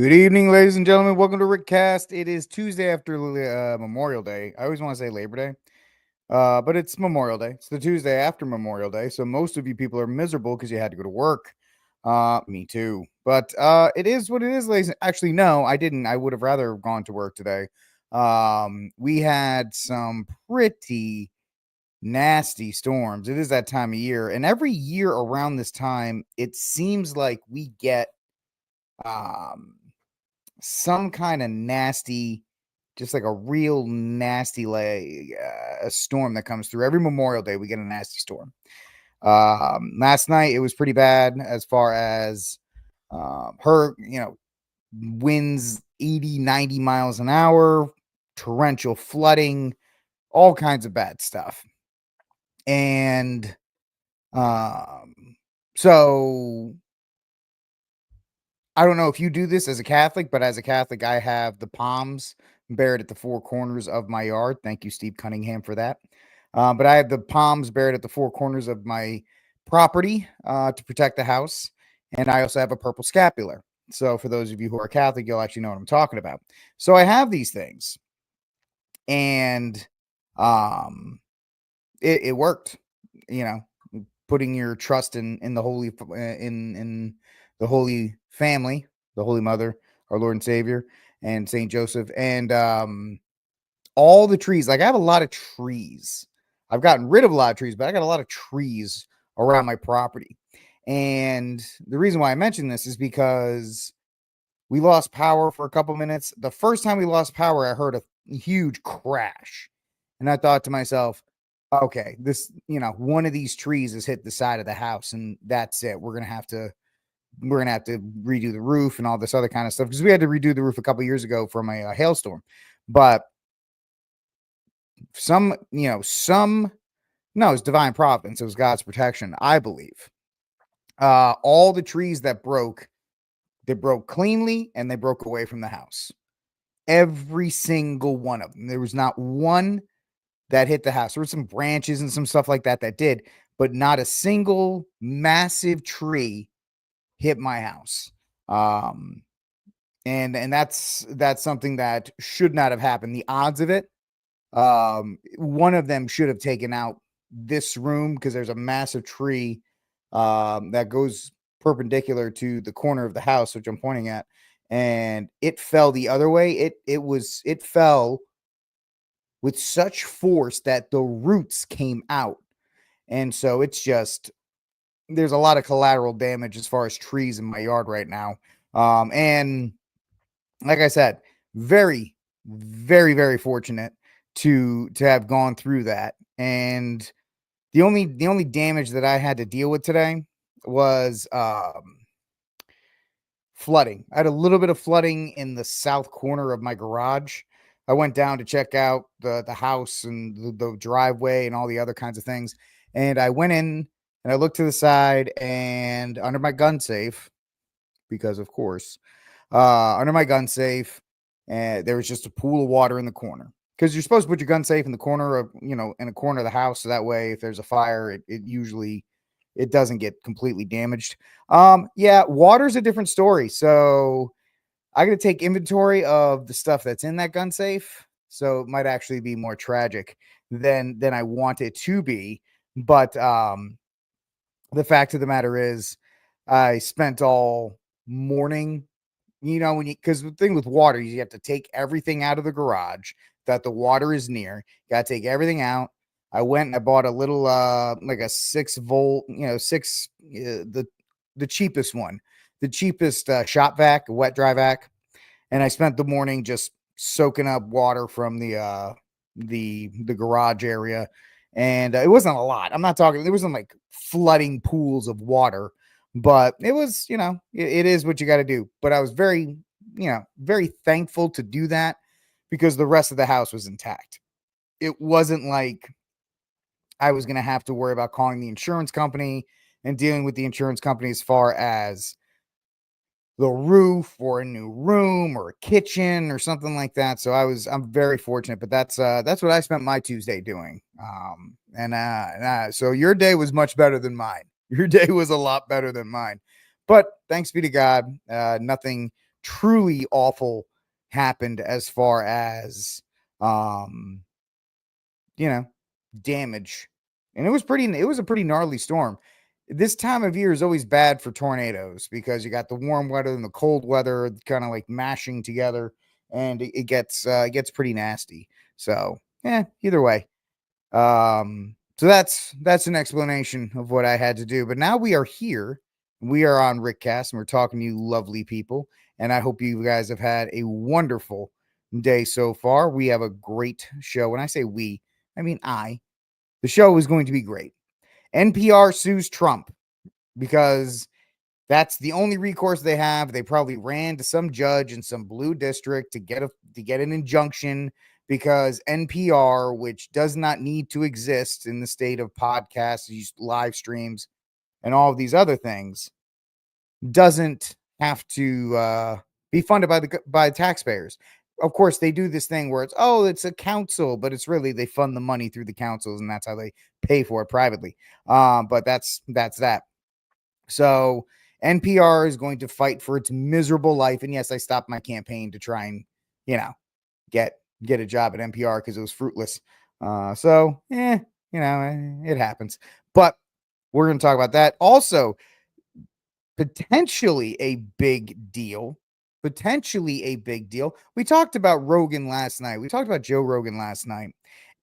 Good evening, ladies and gentlemen. Welcome to RickCast. It is Tuesday after Memorial Day. I always want to say Labor Day, but it's Memorial Day. It's the Tuesday after Memorial Day, so most of you people are miserable because you had to go to work. Me too. But it is what it is, ladies. Actually, no, I didn't. I would have rather gone to work today. We had some pretty nasty storms. It is that time of year, and every year around this time, it seems like we get um some kind of nasty, just like a real nasty a storm that comes through every Memorial Day. We get a nasty storm. Last night it was pretty bad as far as winds 80, 90 miles an hour, torrential flooding, all kinds of bad stuff. And so I don't know if you do this as a Catholic, but as a Catholic, I have the palms buried at the four corners of my yard. Thank you, Steve Cunningham, for that. But I have the palms buried at the four corners of my property to protect the house. And I also have a purple scapular. So for those of you who are Catholic, you'll actually know what I'm talking about. So I have these things. And it worked, putting your trust in the holy in the Holy Family, the Holy Mother, our Lord and Savior, and Saint Joseph, and all the trees. Like I have a lot of trees. I've gotten rid of a lot of trees, but I got a lot of trees around my property. And the reason why I mention this is because we lost power for a couple minutes. The first time we lost power, I heard a huge crash, and I thought to myself, okay, this, one of these trees has hit the side of the house, and that's it. We're gonna have to redo the roof and all this other kind of stuff, because we had to redo the roof a couple years ago from a hailstorm. But no, it's divine providence. It was God's protection, I believe. All the trees that broke, they broke cleanly and they broke away from the house. Every single one of them. There was not one that hit the house. There were some branches and some stuff like that did, but not a single massive tree hit my house. And that's something that should not have happened. The odds of it, one of them should have taken out this room, because there's a massive tree that goes perpendicular to the corner of the house, which I'm pointing at, and it fell the other way. It fell with such force that the roots came out. And so there's a lot of collateral damage as far as trees in my yard right now. And like I said, very, very, very fortunate to have gone through that. And the only damage that I had to deal with today was flooding. I had a little bit of flooding in the south corner of my garage. I went down to check out the house and the driveway and all the other kinds of things. And I went in and I looked to the side, and under my gun safe, because of course, under my gun safe, there was just a pool of water in the corner. Because you're supposed to put your gun safe in the corner of, in a corner of the house. So that way, if there's a fire, it usually doesn't get completely damaged. Yeah, water's a different story. So I got to take inventory of the stuff that's in that gun safe. So it might actually be more tragic than I want it to be. But the fact of the matter is, I spent all morning, because the thing with water is you have to take everything out of the garage that the water is near. You got to take everything out. I went and I bought a little, like a 6-volt, the cheapest one, the cheapest shop vac, a wet dry vac. And I spent the morning just soaking up water from the garage area. And it wasn't a lot. I'm not talking, there wasn't like flooding pools of water, but it was, it is what you got to do. But I was very, very thankful to do that, because the rest of the house was intact. It wasn't like I was going to have to worry about calling the insurance company and dealing with the insurance company as far as the roof or a new room or a kitchen or something like that. So I'm very fortunate, but that's what I spent my Tuesday doing. So your day was much better than mine. Your day was a lot better than mine, but thanks be to God, nothing truly awful happened as far as um you know, damage. And it was a pretty gnarly storm. This time of year is always bad for tornadoes because you got the warm weather and the cold weather kind of like mashing together, and it gets pretty nasty. So, yeah, either way. So that's an explanation of what I had to do. But now we are here. We are on RickCast and we're talking to you lovely people. And I hope you guys have had a wonderful day so far. We have a great show. When I say we, I mean I. The show is going to be great. NPR sues Trump because that's the only recourse they have. They probably ran to some judge in some blue district to get an injunction because NPR, which does not need to exist in the state of podcasts, these live streams, and all of these other things, doesn't have to be funded by taxpayers. Of course, they do this thing where it's a council, but it's really they fund the money through the councils, and that's how they pay for it privately. But that's that. So NPR is going to fight for its miserable life. And yes, I stopped my campaign to try and, you know, get a job at NPR because it was fruitless. It happens. But we're going to talk about that. Also, potentially a big deal. We talked about Rogan last night. We talked about Joe Rogan last night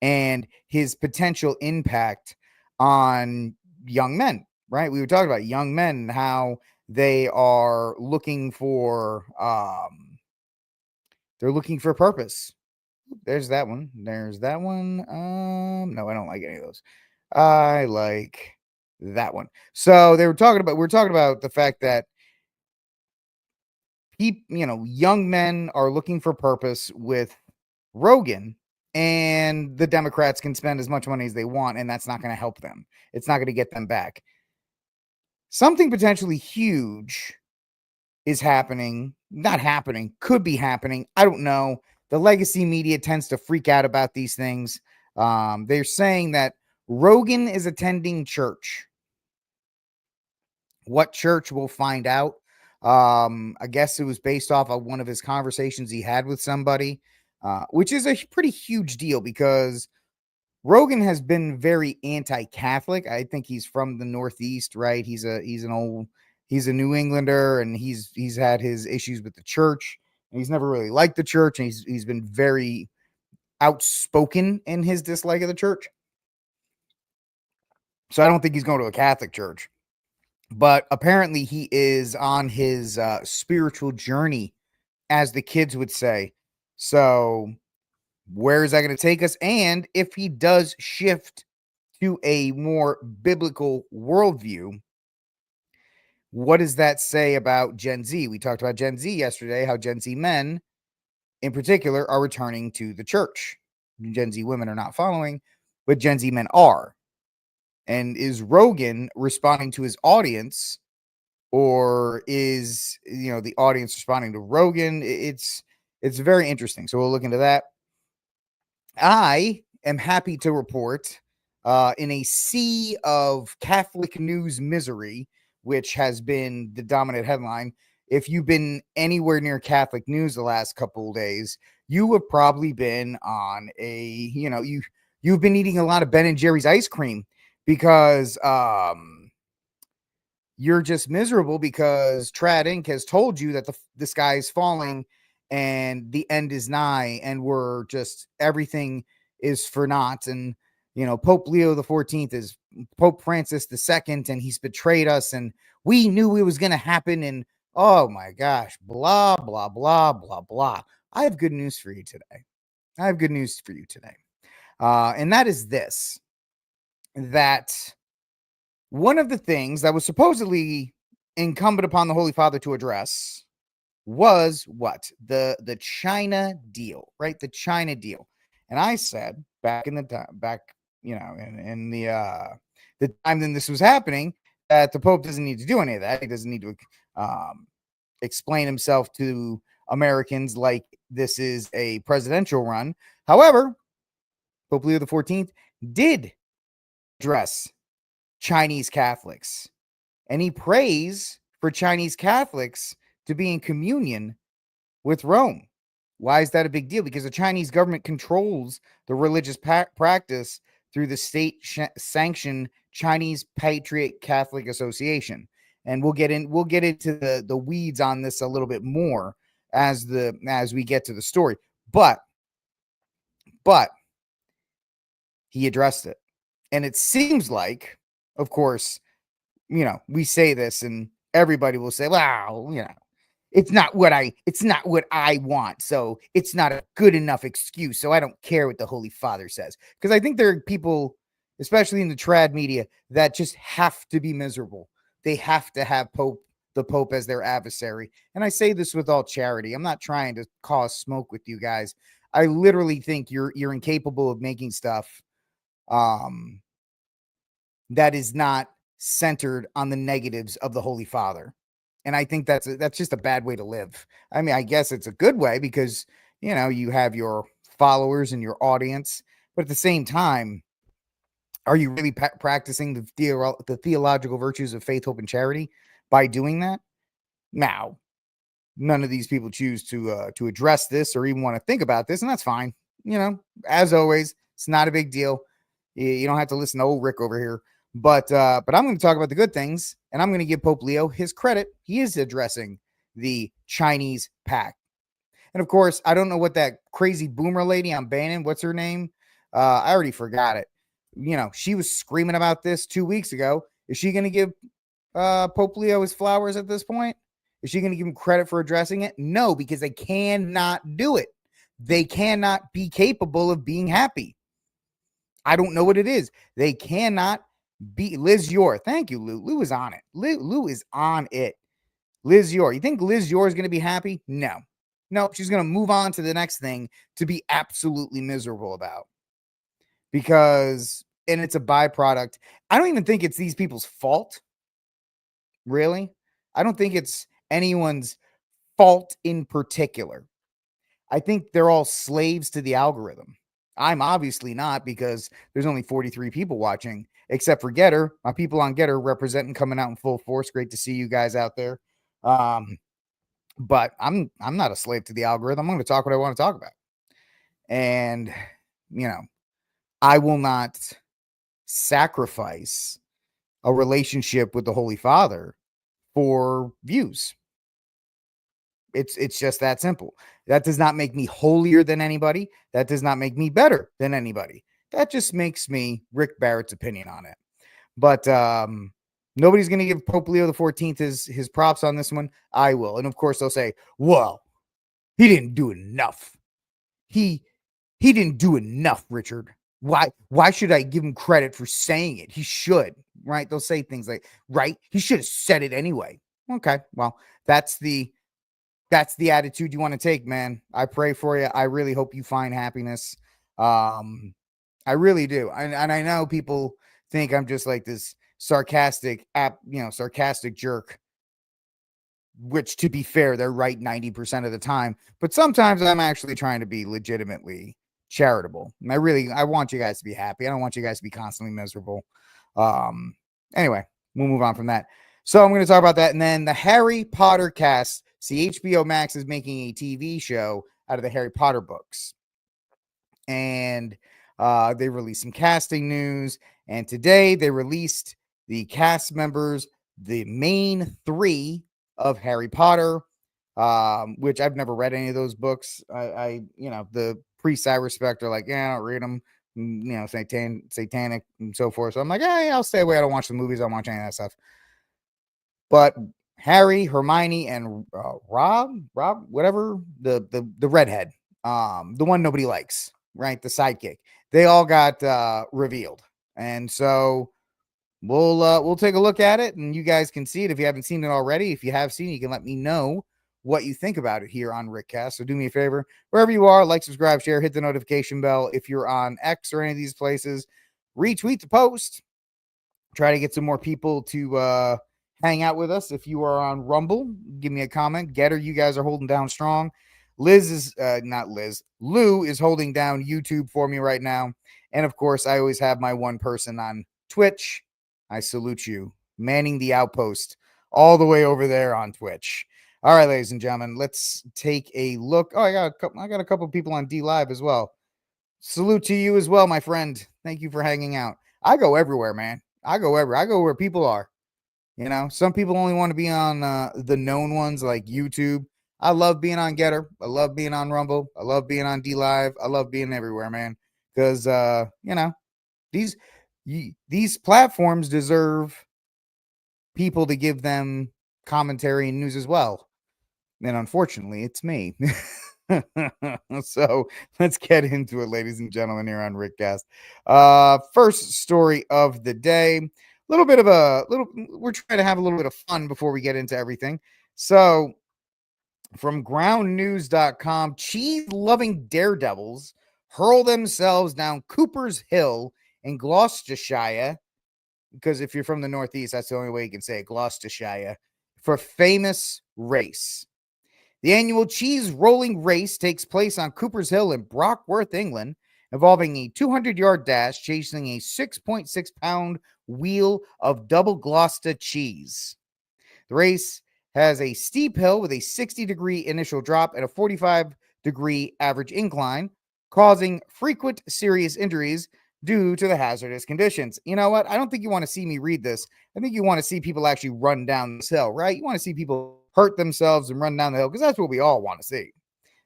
and his potential impact on young men, right? We were talking about young men and how they are looking for they're looking for purpose. There's that one. No, I don't like any of those. I like that one. So we're talking about the fact that young men are looking for purpose with Rogan, and the Democrats can spend as much money as they want, and that's not going to help them. It's not going to get them back. Something potentially huge is happening, not happening, could be happening. I don't know. The legacy media tends to freak out about these things. They're saying that Rogan is attending church. What church, we'll find out. I guess it was based off of one of his conversations he had with somebody, which is a pretty huge deal because Rogan has been very anti-Catholic. I think he's from the Northeast, right? He's a New Englander, and he's had his issues with the church. And he's never really liked the church, and he's been very outspoken in his dislike of the church. So I don't think he's going to a Catholic church. But apparently he is on his spiritual journey, as the kids would say. So where is that going to take us? And if he does shift to a more biblical worldview, what does that say about Gen Z? We talked about Gen Z yesterday, how Gen Z men in particular are returning to the church. Gen Z women are not following, but Gen Z men are. And is Rogan responding to his audience, or is the audience responding to Rogan? It's very interesting. So we'll look into that. I am happy to report, in a sea of Catholic news misery, which has been the dominant headline. If you've been anywhere near Catholic news the last couple of days, you have probably been on you've been eating a lot of Ben and Jerry's ice cream because you're just miserable because Trad Inc. has told you that the sky is falling and the end is nigh, and everything is for naught. And Pope Leo XIV is Pope Francis II, and he's betrayed us, and we knew it was going to happen, and oh my gosh, blah blah blah blah blah. I have good news for you today. And that is this: that one of the things that was supposedly incumbent upon the Holy Father to address was what? The China deal, right? The China deal. And I said back in the time when this was happening, that the Pope doesn't need to do any of that. He doesn't need to explain himself to Americans like this is a presidential run. However, Pope Leo XIV did address Chinese Catholics, and he prays for Chinese Catholics to be in communion with Rome. Why is that a big deal? Because the Chinese government controls the religious practice through the state-sanctioned Chinese Patriot Catholic Association. And we'll get into the weeds on this a little bit more as we get to the story. But he addressed it. And it seems like, of course, we say this and everybody will say, well, it's not what I want. So it's not a good enough excuse. So I don't care what the Holy Father says. Because I think there are people, especially in the trad media, that just have to be miserable. They have to have the Pope as their adversary. And I say this with all charity. I'm not trying to cause smoke with you guys. I literally think you're incapable of making stuff that is not centered on the negatives of the Holy Father. And I think that's just a bad way to live. I mean, I guess it's a good way because, you have your followers and your audience, but at the same time, are you really practicing the theological virtues of faith, hope, and charity by doing that? Now, none of these people choose to address this or even want to think about this, and that's fine. As always, it's not a big deal. You don't have to listen to old Rick over here. But I'm going to talk about the good things, and I'm going to give Pope Leo his credit. He is addressing the Chinese pact. And of course, I don't know what that crazy boomer lady I'm banning, what's her name? I already forgot it. She was screaming about this 2 weeks ago. Is she going to give Pope Leo his flowers at this point? Is she going to give him credit for addressing it? No, because they cannot do it. They cannot be capable of being happy. I don't know what it is. They cannot be. Liz Yor. Thank you, Lou. Lou is on it. Lou is on it. Liz Yor. You think Liz Yor is going to be happy? No. She's going to move on to the next thing to be absolutely miserable about. And it's a byproduct. I don't even think it's these people's fault. Really? I don't think it's anyone's fault in particular. I think they're all slaves to the algorithm. I'm obviously not, because there's only 43 people watching, except for Getter. My people on Getter representing, coming out in full force. Great to see you guys out there. But I'm not a slave to the algorithm. I'm going to talk what I want to talk about. And, I will not sacrifice a relationship with the Holy Father for views. It's just that simple. That does not make me holier than anybody. That does not make me better than anybody. That just makes me Rick Barrett's opinion on it. But nobody's going to give Pope Leo XIV his props on this one. I will. And of course they'll say, well, he didn't do enough. He didn't do enough, Richard. Why should I give him credit for saying it? He should, right? They'll say things like, right? He should have said it anyway. Okay, well, that's the attitude you want to take, man. I pray for you. I really hope you find happiness. I really do. And I know people think I'm just like this sarcastic jerk, which, to be fair, they're right 90% of the time. But sometimes I'm actually trying to be legitimately charitable. And I want you guys to be happy. I don't want you guys to be constantly miserable. Anyway, we'll move on from that. So I'm going to talk about that. And then the Harry Potter cast. See, HBO Max is making a TV show out of the Harry Potter books. And they released some casting news. And today they released the cast members, the main three of Harry Potter, which I've never read any of those books. The priests I respect are like, yeah, I don't read them, satanic and so forth. So I'm like, yeah, I'll stay away. I don't watch the movies. I don't watch any of that stuff. But Harry, Hermione, and Rob, whatever, the redhead, the one nobody likes, right? The sidekick. They all got revealed. And so we'll take a look at it, and you guys can see it if you haven't seen it already. If you have seen it, you can let me know what you think about it here on RickCast. So do me a favor, wherever you are, like, subscribe, share, hit the notification bell. If you're on X or any of these places, retweet the post. Try to get some more people to hang out with us. If you are on Rumble, give me a comment. Getter, you guys are holding down strong. Lou is holding down YouTube for me right now. And of course, I always have my one person on Twitch. I salute you, manning the outpost all the way over there on Twitch. All right, ladies and gentlemen, let's take a look. Oh, I got a couple people on D Live as well. Salute to you as well, my friend. Thank you for hanging out. I go everywhere, man. I go where people are. You know, some people only want to be on the known ones like YouTube. I love being on Getter. I love being on Rumble. I love being on D Live. I love being everywhere, man. Because you know, these platforms deserve people to give them commentary and news as well. And unfortunately, it's me. So let's get into it, ladies and gentlemen, here on RickCast. First story of the day. We're trying to have a little bit of fun before we get into everything. So from groundnews.com, cheese-loving daredevils hurl themselves down Cooper's Hill in Gloucestershire, because if you're from the Northeast, that's the only way you can say it, Gloucestershire, for famous race. The annual cheese rolling race takes place on Cooper's Hill in Brockworth, England, involving a 200-yard dash chasing a 6.6-pound wheel of double Gloucester cheese. The race has a steep hill with a 60-degree initial drop and a 45-degree average incline, causing frequent serious injuries due to the hazardous conditions. You know what? I don't think you want to see me read this. I think you want to see people actually run down this hill, right? You want to see people hurt themselves and run down the hill because that's what we all want to see.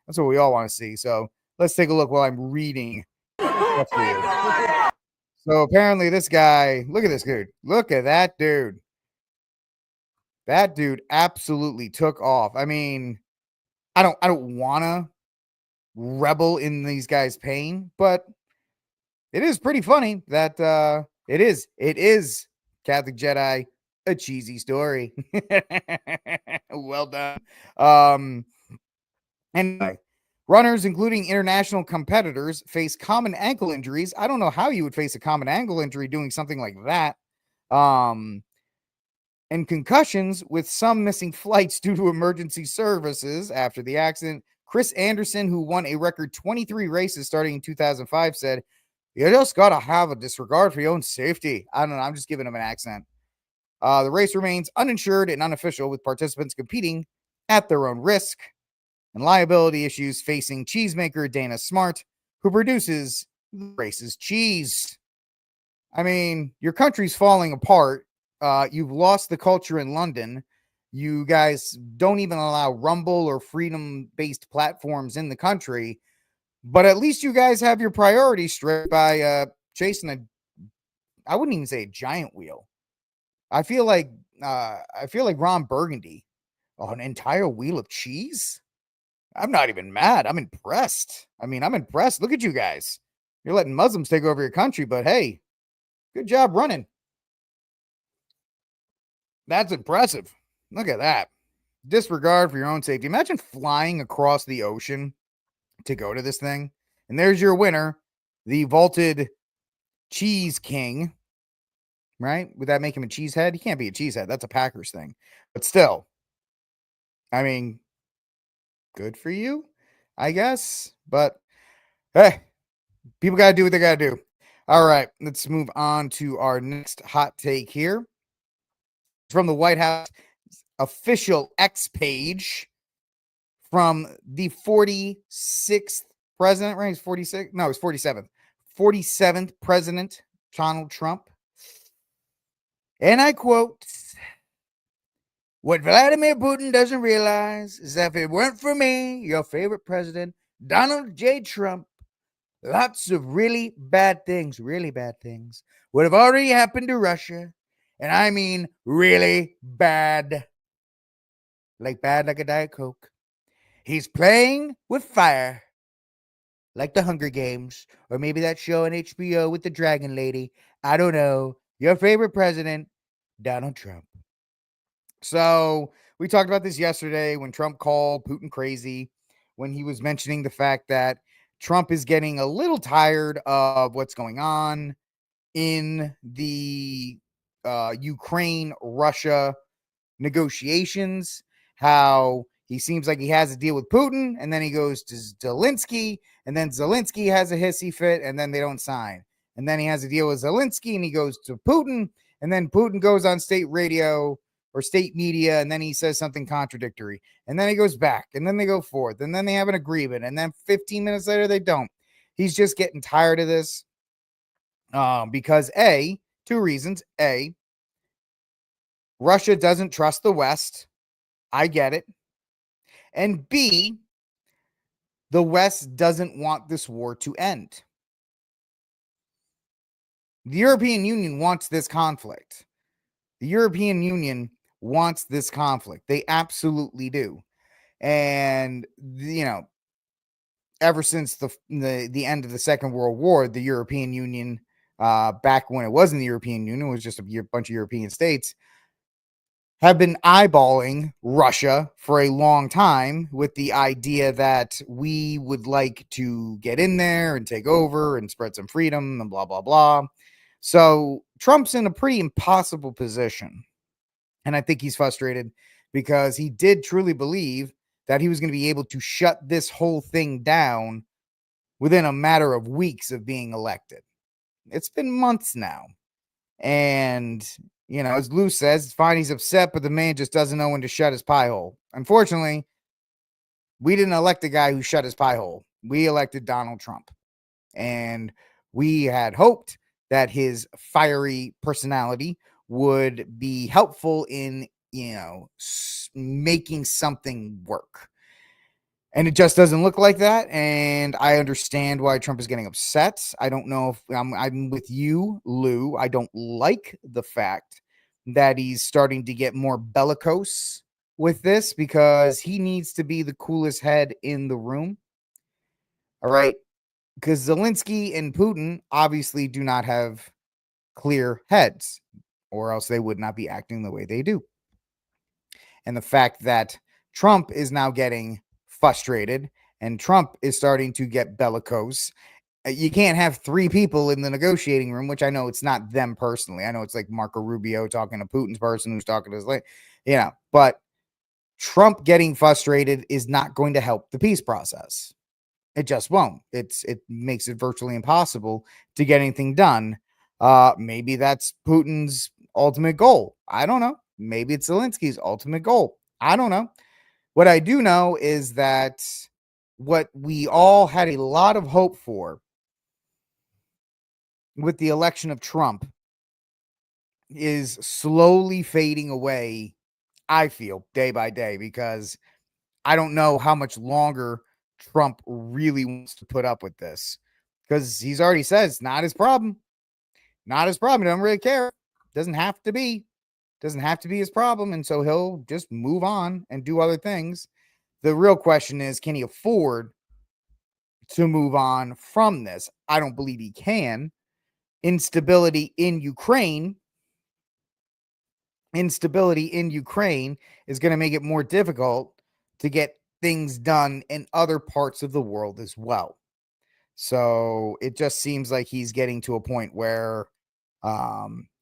That's what we all want to see. So let's take a look while I'm reading. So apparently this guy, look at this dude. Look at that dude. That dude absolutely took off. I mean, I don't want to rebel in these guys' pain, but it is pretty funny that it is Catholic Jedi, a cheesy story. Well done. Anyway, runners, including international competitors, face common ankle injuries. I don't know how you would face a common ankle injury doing something like that. And concussions, with some missing flights due to emergency services after the accident. Chris Anderson, who won a record 23 races starting in 2005, said, "You just got to have a disregard for your own safety." I don't know. I'm just giving him an accent. The race remains uninsured and unofficial, with participants competing at their own risk, and liability issues facing cheesemaker Dana Smart, who produces the race's cheese. I mean, your country's falling apart. You've lost the culture in London. You guys don't even allow Rumble or freedom-based platforms in the country. But at least you guys have your priorities straight by chasing I wouldn't even say a giant wheel. I feel like Ron Burgundy. Oh, an entire wheel of cheese? I'm not even mad. I'm impressed. I mean, I'm impressed. Look at you guys. You're letting Muslims take over your country, but hey, good job running. That's impressive. Look at that. Disregard for your own safety. Imagine flying across the ocean to go to this thing. And there's your winner, the vaulted cheese king. Right? Would that make him a cheesehead? He can't be a cheesehead. That's a Packers thing. But still, I mean, good for you, I guess. But hey, people got to do what they got to do. All right, let's move on to our next hot take here. From the White House official X page, from the 46th president, right? He's 46. No, he's 47th. 47th president, Donald Trump. And I quote, "What Vladimir Putin doesn't realize is that if it weren't for me, your favorite president, Donald J. Trump, lots of really bad things would have already happened to Russia. And I mean really bad. Like bad like a Diet Coke. He's playing with fire. Like the Hunger Games. Or maybe that show on HBO with the Dragon Lady. I don't know. Your favorite president, Donald Trump." So we talked about this yesterday when Trump called Putin crazy, when he was mentioning the fact that Trump is getting a little tired of what's going on in the Ukraine-Russia negotiations, how he seems like he has a deal with Putin, and then he goes to Zelensky, and then Zelensky has a hissy fit, and then they don't sign. And then he has a deal with Zelensky, and he goes to Putin, and then Putin goes on state radio or state media, and then he says something contradictory, and then he goes back, and then they go forth, and then they have an agreement, and then 15 minutes later they don't. He's just getting tired of this because two reasons. A, Russia doesn't trust the West. I get it. And B, the West doesn't want this war to end. The European Union wants this conflict. The European Union wants this conflict. They absolutely do. And, ever since the end of the Second World War, the European Union, back when it wasn't the European Union, it was just a bunch of European states, have been eyeballing Russia for a long time with the idea that we would like to get in there and take over and spread some freedom and blah, blah, blah. So Trump's in a pretty impossible position. And I think he's frustrated because he did truly believe that he was going to be able to shut this whole thing down within a matter of weeks of being elected. It's been months now. And, as Lou says, it's fine, he's upset, but the man just doesn't know when to shut his pie hole. Unfortunately, we didn't elect the guy who shut his pie hole. We elected Donald Trump. And we had hoped that his fiery personality would be helpful in, making something work. And it just doesn't look like that. And I understand why Trump is getting upset. I don't know if I'm with you, Lou. I don't like the fact that he's starting to get more bellicose with this because he needs to be the coolest head in the room. All right. Because Zelensky and Putin obviously do not have clear heads, or else they would not be acting the way they do. And the fact that Trump is now getting frustrated and Trump is starting to get bellicose. You can't have three people in the negotiating room, which I know it's not them personally. I know it's like Marco Rubio talking to Putin's person who's talking to his, but Trump getting frustrated is not going to help the peace process. It just won't. It makes it virtually impossible to get anything done. Maybe that's Putin's ultimate goal. I don't know. Maybe it's Zelensky's ultimate goal. I don't know. What I do know is that what we all had a lot of hope for with the election of Trump is slowly fading away, I feel, day by day, because I don't know how much longer Trump really wants to put up with this, because he's already said it's not his problem. Not his problem. He doesn't really care. Doesn't have to be. Doesn't have to be his problem. And so he'll just move on and do other things. The real question is, can he afford to move on from this? I don't believe he can. Instability in Ukraine is going to make it more difficult to get things done in other parts of the world as well. So it just seems like he's getting to a point where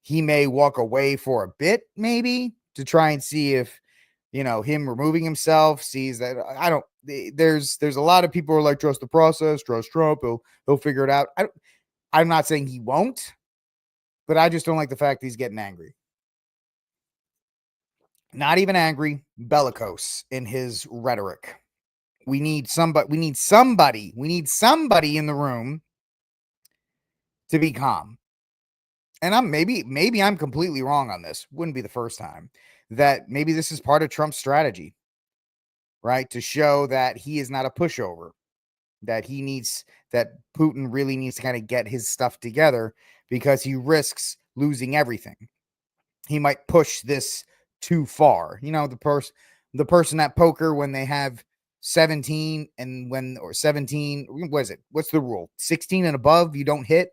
he may walk away for a bit, maybe, to try and see if, him removing himself sees that. There's a lot of people who are like, trust the process, trust Trump, he'll figure it out. I'm not saying he won't, but I just don't like the fact he's getting angry. Not even angry, bellicose in his rhetoric. We need somebody in the room to be calm. And maybe I'm completely wrong on this. Wouldn't be the first time. That maybe this is part of Trump's strategy, right? To show that he is not a pushover, that Putin really needs to kind of get his stuff together because he risks losing everything. He might push this too far. The person at poker, when they have 17 or 17, what is it? What's the rule? 16 and above, you don't hit,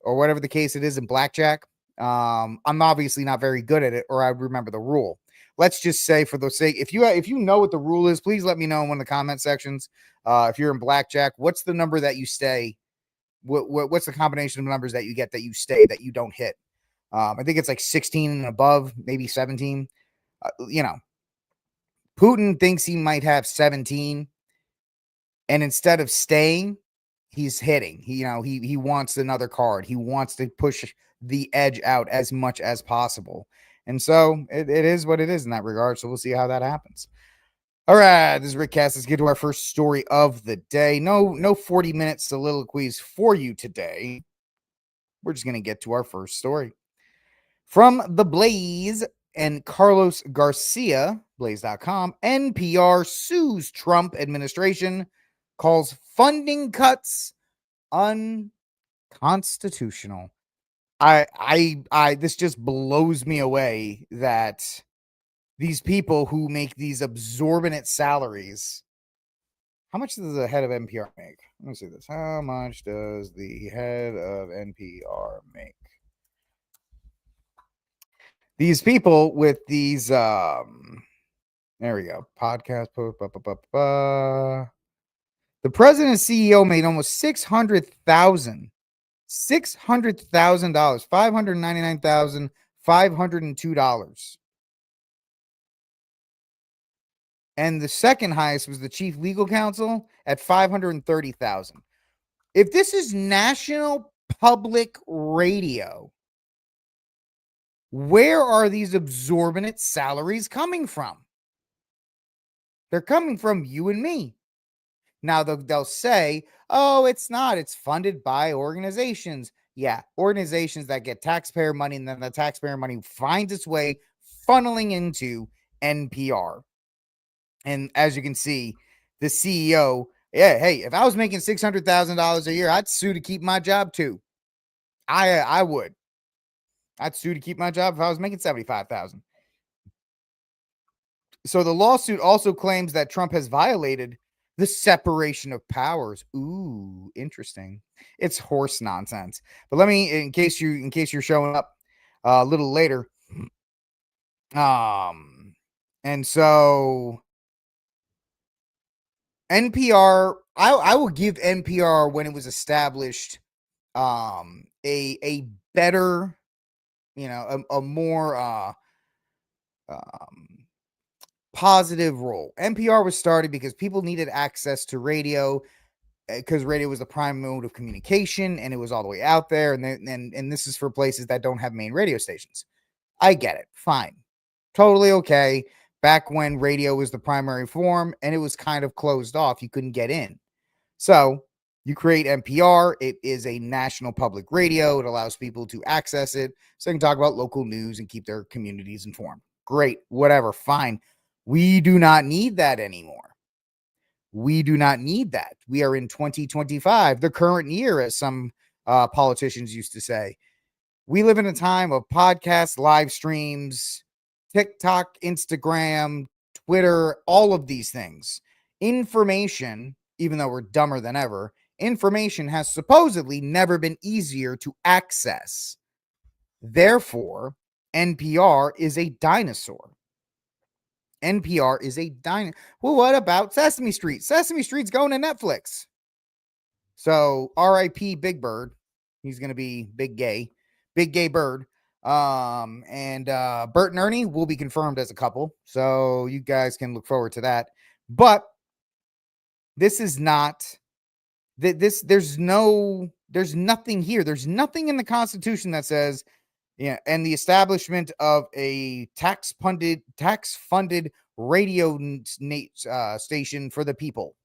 or whatever the case it is in blackjack. I'm obviously not very good at it, or I remember the rule. Let's just say, for the sake, if you know what the rule is, please let me know in one of the comment sections. If you're in blackjack, what's the number that you stay? What's the combination of numbers that you get that you stay, that you don't hit? I think it's like 16 and above, maybe 17. Putin thinks he might have 17, and instead of staying, he's hitting. He wants another card. He wants to push the edge out as much as possible. And so it is what it is in that regard. So we'll see how that happens. All right, this is RickCast. Let's get to our first story of the day. No 40-minute soliloquies for you today. We're just going to get to our first story. From The Blaze and Carlos Garcia, blaze.com, NPR sues Trump administration, calls funding cuts unconstitutional. This just blows me away that these people who make these exorbitant salaries. How much does the head of NPR make? Let me see this. How much does the head of NPR make? These people with these, there we go. Podcast. The president and CEO made almost $600,000, $599,502. And the second highest was the chief legal counsel at $530,000. If this is national public radio, where are these exorbitant salaries coming from? They're coming from you and me. Now they'll say, oh, it's not. It's funded by organizations. Yeah, organizations that get taxpayer money, and then the taxpayer money finds its way funneling into NPR. And as you can see, the CEO, yeah, hey, if I was making $600,000 a year, I'd sue to keep my job too. I would. I'd sue to keep my job if I was making $75,000. So the lawsuit also claims that Trump has violated the separation of powers. Ooh, interesting. It's horse nonsense. But let me, in case you're showing up a little later. And so NPR, I will give NPR, when it was established, a better, a more positive role. NPR was started because people needed access to radio, because radio was the prime mode of communication, and it was all the way out there. And this is for places that don't have main radio stations. I get it. Fine. Totally okay. Back when radio was the primary form and it was kind of closed off, you couldn't get in. So you create NPR. It is a national public radio. It allows people to access it so they can talk about local news and keep their communities informed. Great. Whatever. Fine. We do not need that anymore. We do not need that. We are in 2025, the current year, as some politicians used to say. We live in a time of podcasts, live streams, TikTok, Instagram, Twitter, all of these things. Information, even though we're dumber than ever, information has supposedly never been easier to access. Therefore, NPR is a dinosaur. NPR is a dinosaur. Well, what about Sesame Street? Sesame Street's going to Netflix. So RIP Big Bird. He's going to be Big Gay Bird. And Bert and Ernie will be confirmed as a couple, so you guys can look forward to that. But this is not there's nothing here. There's nothing in the Constitution that says, and the establishment of a tax-funded radio station for the people.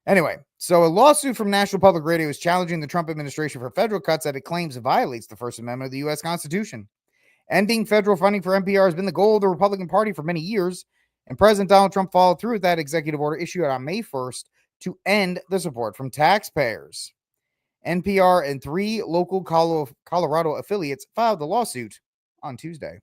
Anyway, so a lawsuit from National Public Radio is challenging the Trump administration for federal cuts that it claims violates the First Amendment of the U.S. Constitution. Ending federal funding for NPR has been the goal of the Republican Party for many years, and President Donald Trump followed through with that executive order issued on May 1st to end the support from taxpayers. NPR and 3 local Colorado affiliates filed the lawsuit on Tuesday.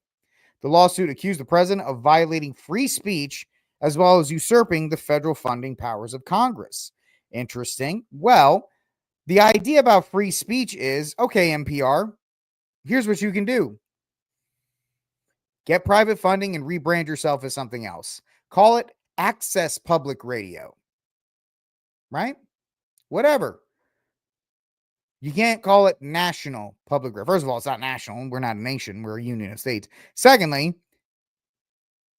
The lawsuit accused the president of violating free speech as well as usurping the federal funding powers of Congress. Interesting. Well, the idea about free speech is, okay, NPR, here's what you can do. Get private funding and rebrand yourself as something else. Call it Access Public Radio. Right? Whatever. You can't call it National Public Radio. First of all, it's not national. We're not a nation. We're a union of states. Secondly,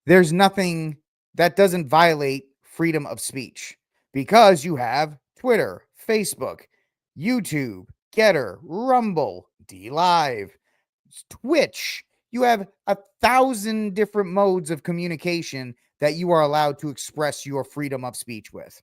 there's nothing that doesn't violate freedom of speech, because you have Twitter, Facebook, YouTube, Getter, Rumble, DLive, Twitch. You have 1,000 different modes of communication that you are allowed to express your freedom of speech with.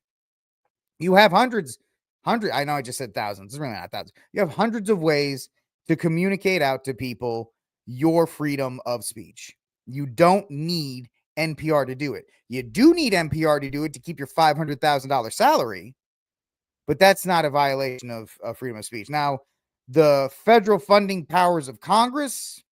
You have hundreds. I know I just said thousands. It's really not thousands. You have hundreds of ways to communicate out to people your freedom of speech. You don't need NPR to do it. You do need NPR to do it to keep your $500,000 salary, but that's not a violation of freedom of speech. Now, the federal funding powers of Congress,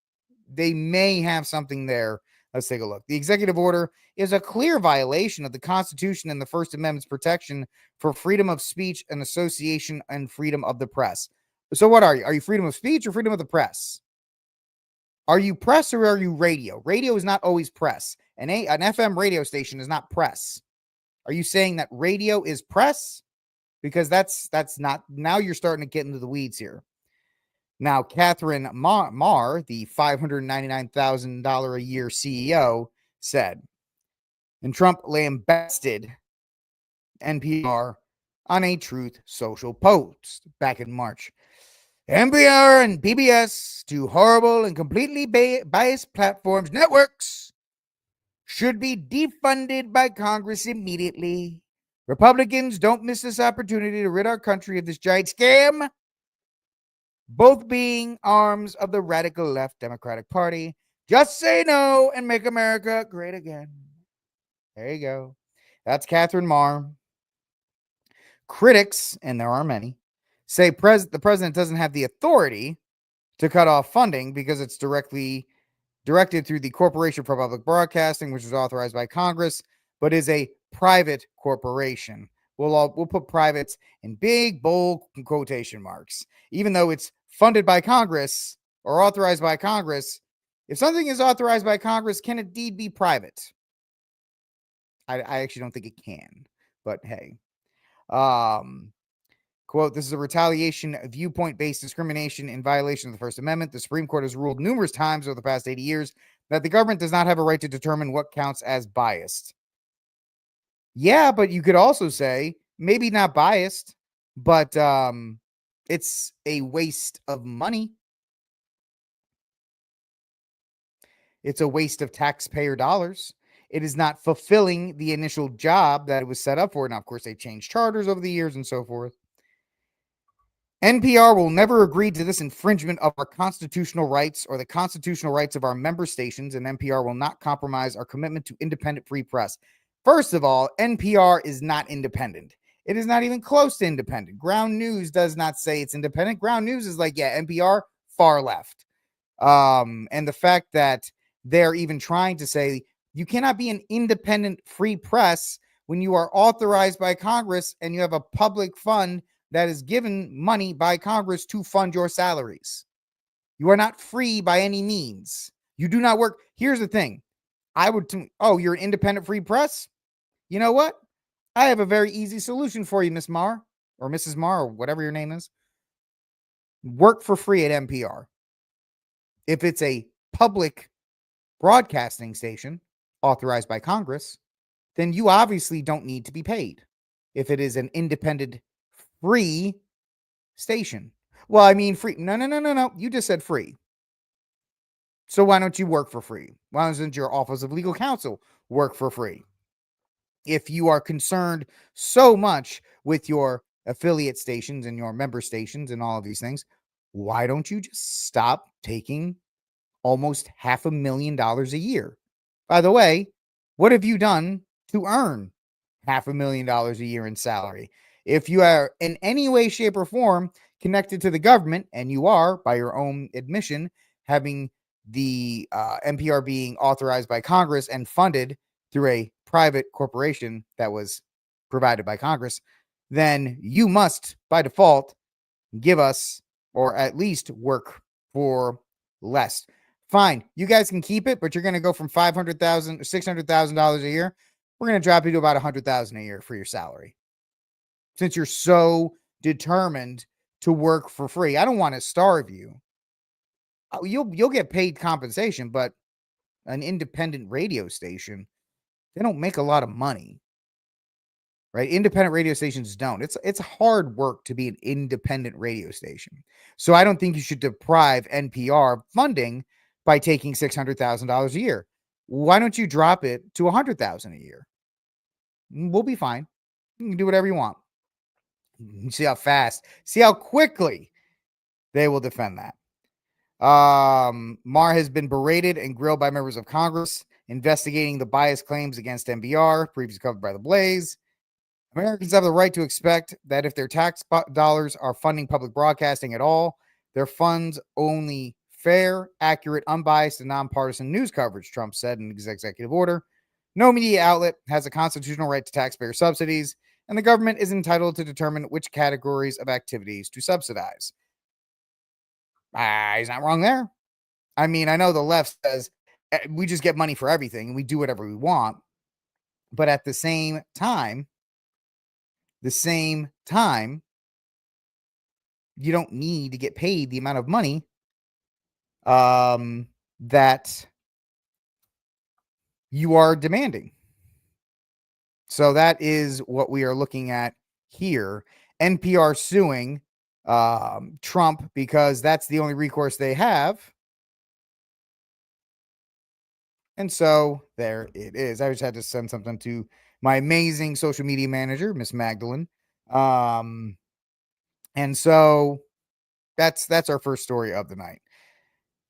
they may have something there. Let's take a look. The executive order is a clear violation of the Constitution and the First Amendment's protection for freedom of speech and association and freedom of the press. So what are you? Are you freedom of speech or freedom of the press? Are you press or are you radio? Radio is not always press. An FM radio station is not press. Are you saying that radio is press? Because that's not. Now you're starting to get into the weeds here. Now, Catherine Marr, the $599,000 a year CEO, said, and Trump lambasted NPR on a Truth Social post back in March. NPR and PBS, two horrible and completely biased platforms, networks, should be defunded by Congress immediately. Republicans, don't miss this opportunity to rid our country of this giant scam, both being arms of the radical left Democratic Party. Just say no and make America great again. There you go. That's Catherine Marr. Critics, and there are many, say the president doesn't have the authority to cut off funding because it's directly directed through the Corporation for Public Broadcasting, which is authorized by Congress, but is a private corporation. We'll put privates in big, bold quotation marks. Even though it's funded by Congress or authorized by Congress, if something is authorized by Congress, can it indeed be private? I actually don't think it can, but hey. Quote, this is a retaliation, viewpoint-based discrimination in violation of the First Amendment. The Supreme Court has ruled numerous times over the past 80 years that the government does not have a right to determine what counts as biased. Yeah, but you could also say, maybe not biased, but it's a waste of money. It's a waste of taxpayer dollars. It is not fulfilling the initial job that it was set up for. Now, of course, they changed charters over the years and so forth. NPR will never agree to this infringement of our constitutional rights or the constitutional rights of our member stations, and NPR will not compromise our commitment to independent free press. First of all, NPR is not independent. It is not even close to independent. Ground News does not say it's independent. Ground News is like, yeah, NPR, far left. And the fact that they're even trying to say you cannot be an independent free press when you are authorized by Congress and you have a public fund that is given money by Congress to fund your salaries. You are not free by any means. You do not work. Here's the thing. You're an independent free press? You know what? I have a very easy solution for you, Miss Marr, or Mrs. Marr, or whatever your name is. Work for free at NPR. If it's a public broadcasting station authorized by Congress, then you obviously don't need to be paid. If it is an independent free station. Well, I mean free. No. You just said free. So why don't you work for free? Why doesn't your Office of Legal Counsel work for free? If you are concerned so much with your affiliate stations and your member stations and all of these things, why don't you just stop taking almost $500,000 a year? By the way, what have you done to earn $500,000 a year in salary? If you are in any way, shape, or form connected to the government, and you are, by your own admission, having the NPR being authorized by Congress and funded through a private corporation that was provided by Congress, then you must, by default, give us, or at least work for less. Fine, you guys can keep it, but you're going to go from $500,000 or $600,000 a year. We're going to drop you to about $100,000 a year for your salary. Since you're so determined to work for free, I don't want to starve you. You'll get paid compensation, but an independent radio station, they don't make a lot of money, right? Independent radio stations don't. It's hard work to be an independent radio station. So I don't think you should deprive NPR funding by taking $600,000 a year. Why don't you drop it to $100,000 a year? We'll be fine. You can do whatever you want. See how fast, see how quickly they will defend that. Maher has been berated and grilled by members of Congress investigating the bias claims against NPR, previously covered by The Blaze. Americans have the right to expect that if their tax dollars are funding public broadcasting at all, their funds only fair, accurate, unbiased, and nonpartisan news coverage, Trump said in his executive order. No media outlet has a constitutional right to taxpayer subsidies, and the government is entitled to determine which categories of activities to subsidize. He's not wrong there. I mean, I know the left says we just get money for everything and we do whatever we want. But at the same time, you don't need to get paid the amount of money that you are demanding. So that is what we are looking at here. NPR suing Trump because that's the only recourse they have. And so there it is. I just had to send something to my amazing social media manager, Miss Magdalene. And so that's our first story of the night.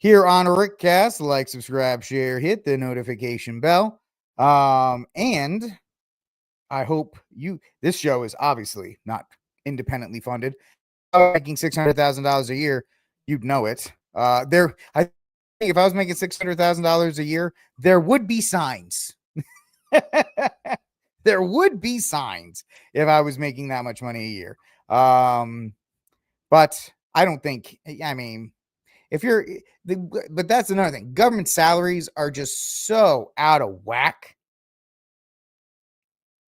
Here on RickCast, like, subscribe, share, hit the notification bell. And I hope this show is obviously not independently funded. Making $600,000 a year, you'd know it. I think if I was making $600,000 a year, there would be signs. There would be signs if I was making that much money a year. But I don't think, I mean, but that's another thing. Government salaries are just so out of whack.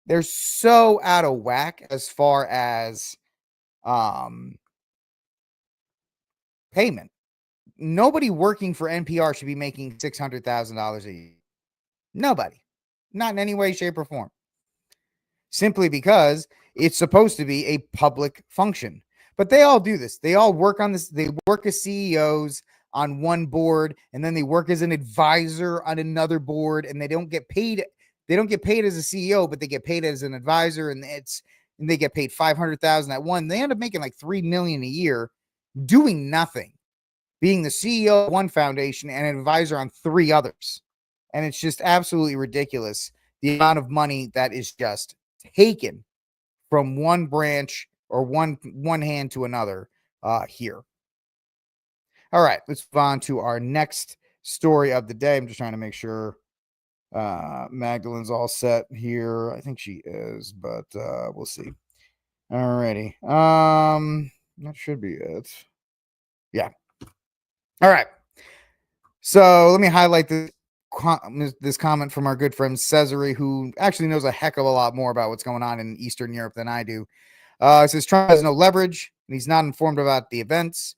They're so out of whack as far as payment. Nobody working for NPR should be making $600,000 a year. Nobody. Not in any way, shape, or form. Simply because it's supposed to be a public function. But they all do this. They all work on this. They work as CEOs on one board, and then they work as an advisor on another board, and they don't get paid. They don't get paid as a CEO, but they get paid as an advisor, and they get paid $500,000 at one. They end up making like $3 million a year doing nothing, being the CEO of one foundation and an advisor on three others. And it's just absolutely ridiculous, the amount of money that is just taken from one branch or one hand to another here. All right, let's move on to our next story of the day. I'm just trying to make sure Magdalene's all set here. I think she is, but we'll see. All righty. That should be it. Yeah. All right. So let me highlight this comment from our good friend Cesare, who actually knows a heck of a lot more about what's going on in Eastern Europe than I do. It says Trump has no leverage, and he's not informed about the events.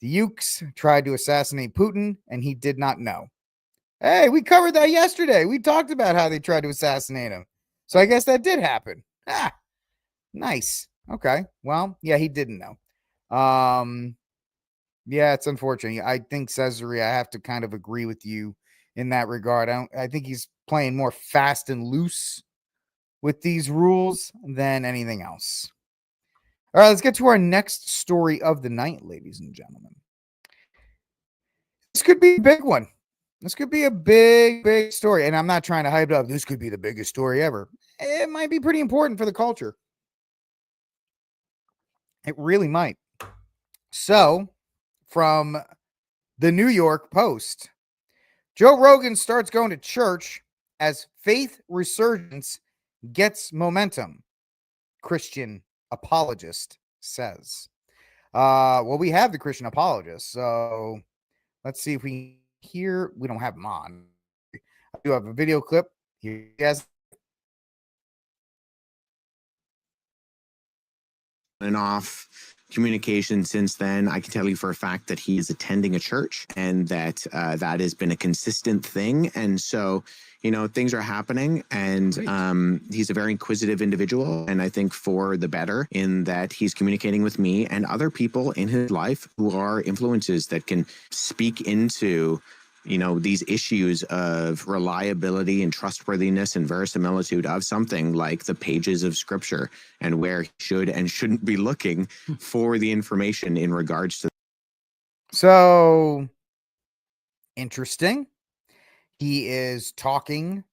The Ukes tried to assassinate Putin, and he did not know. Hey, we covered that yesterday. We talked about how they tried to assassinate him. So I guess that did happen. Nice. Okay. Well, yeah, he didn't know. Yeah, it's unfortunate. I think Cesare, I have to kind of agree with you in that regard. I think he's playing more fast and loose with these rules than anything else. All right, let's get to our next story of the night, ladies and gentlemen. This could be a big one. This could be a big story. And I'm not trying to hype it up. This could be the biggest story ever. It might be pretty important for the culture. It really might. So, from the New York Post, Joe Rogan starts going to church as faith resurgence gets momentum, Christian apologist says. Well, we have the Christian apologist, so let's see if we hear. We don't have him on. I do have a video clip. Here he has. And off communication since then. I can tell you for a fact that he is attending a church, and that that has been a consistent thing. And so, you know, things are happening, and he's a very inquisitive individual, and I think for the better, in that he's communicating with me and other people in his life who are influences that can speak into these issues of reliability and trustworthiness and verisimilitude of something like the pages of scripture, and where he should and shouldn't be looking for the information in regards to. So interesting. He is talking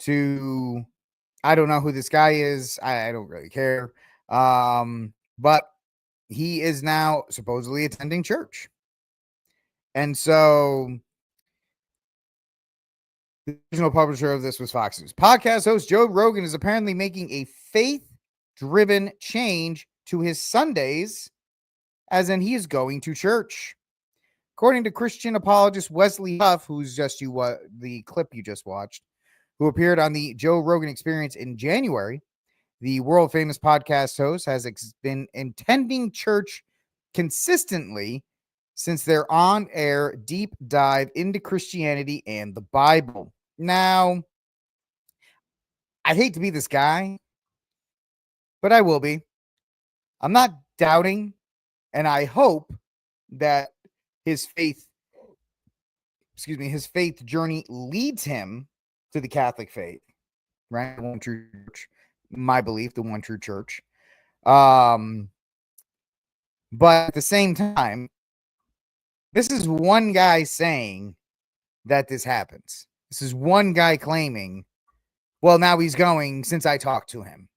to, I don't know who this guy is. I don't really care. But he is now supposedly attending church. And so the original publisher of this was Fox News. Podcast host Joe Rogan is apparently making a faith-driven change to his Sundays, as in he is going to church. According to Christian apologist Wesley Huff, who's just the clip you just watched, who appeared on the Joe Rogan Experience in January, the world-famous podcast host has been attending church consistently since their on-air deep dive into Christianity and the Bible. Now, I hate to be this guy, but I will be. I'm not doubting, and I hope that his faith journey leads him to the Catholic faith, right? The one true church, my belief, the one true church. But at the same time, this is one guy saying that this happens. This is one guy claiming, well, now he's going since I talked to him.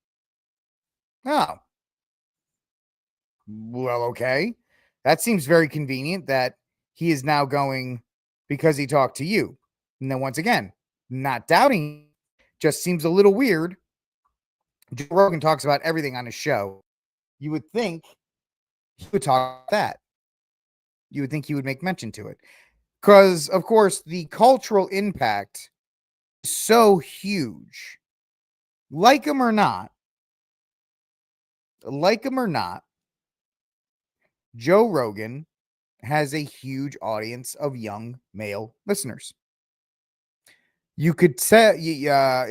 Oh. Well, okay. That seems very convenient that he is now going because he talked to you. And then once again, not doubting, just seems a little weird. Joe Rogan talks about everything on his show. You would think he would talk about that. You would think he would make mention to it. Because, of course, the cultural impact is so huge. Like him or not, Joe Rogan has a huge audience of young male listeners. You could say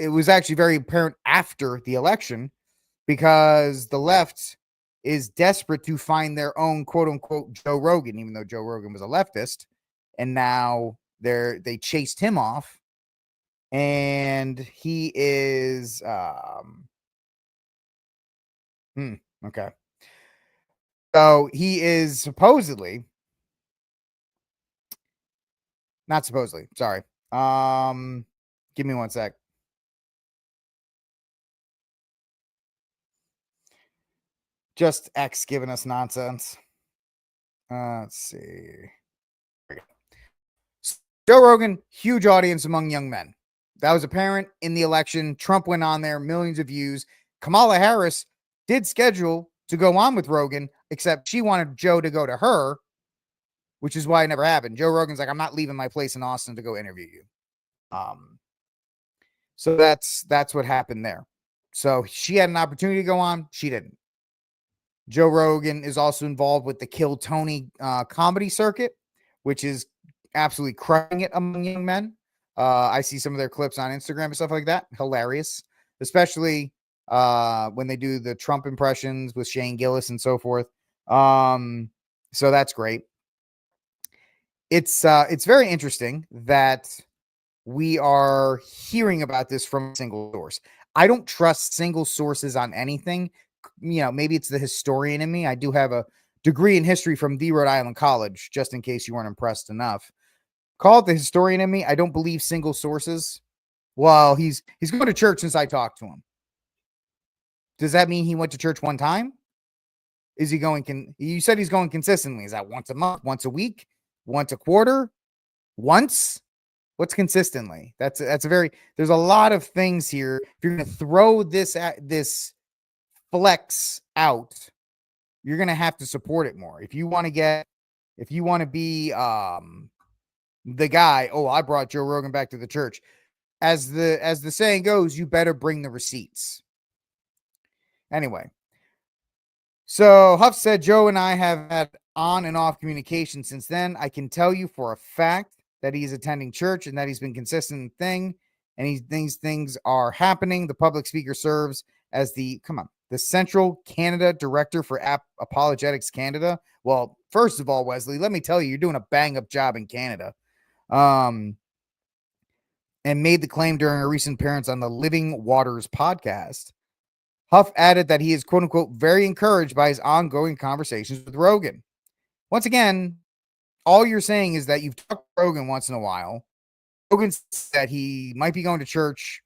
it was actually very apparent after the election, because the left is desperate to find their own quote unquote Joe Rogan, even though Joe Rogan was a leftist, and now they chased him off, and he is okay. So he is supposedly, not supposedly, sorry. Give me one sec. Just X giving us nonsense. Let's see. Joe Rogan, huge audience among young men. That was apparent in the election. Trump went on there, millions of views. Kamala Harris did schedule to go on with Rogan, except she wanted Joe to go to her, which is why it never happened. Joe Rogan's like, I'm not leaving my place in Austin to go interview you. So that's what happened there. So she had an opportunity to go on. She didn't. Joe Rogan is also involved with the Kill Tony comedy circuit, which is absolutely crushing it among young men. I see some of their clips on Instagram and stuff like that. Hilarious, especially when they do the Trump impressions with Shane Gillis and so forth. So that's great. It's very interesting that we are hearing about this from a single source. I don't trust single sources on anything. Maybe it's the historian in me. I do have a degree in history from the Rhode Island College, just in case you weren't impressed enough. Call it the historian in me. I don't believe single sources. Well, he's going to church since I talked to him. Does that mean he went to church one time? Is he going? You said he's going consistently. Is that once a month, once a week, once a quarter, once? What's consistently? That's there's a lot of things here. If you're going to throw this flex out, you're going to have to support it more. If you want to be the guy, I brought Joe Rogan back to the church. As the saying goes, you better bring the receipts. Anyway, so Huff said Joe and I have had on and off communication since then. I can tell you for a fact that he's attending church and that he's been consistent thing, and these things are happening. The public speaker serves as the Central Canada Director for Apologetics Canada. Well, first of all, Wesley, let me tell you, you're doing a bang up job in Canada. and made the claim during a recent appearance on the Living Waters podcast. Huff added that he is, quote unquote, very encouraged by his ongoing conversations with Rogan. Once again, all you're saying is that you've talked to Rogan once in a while. Rogan said that he might be going to church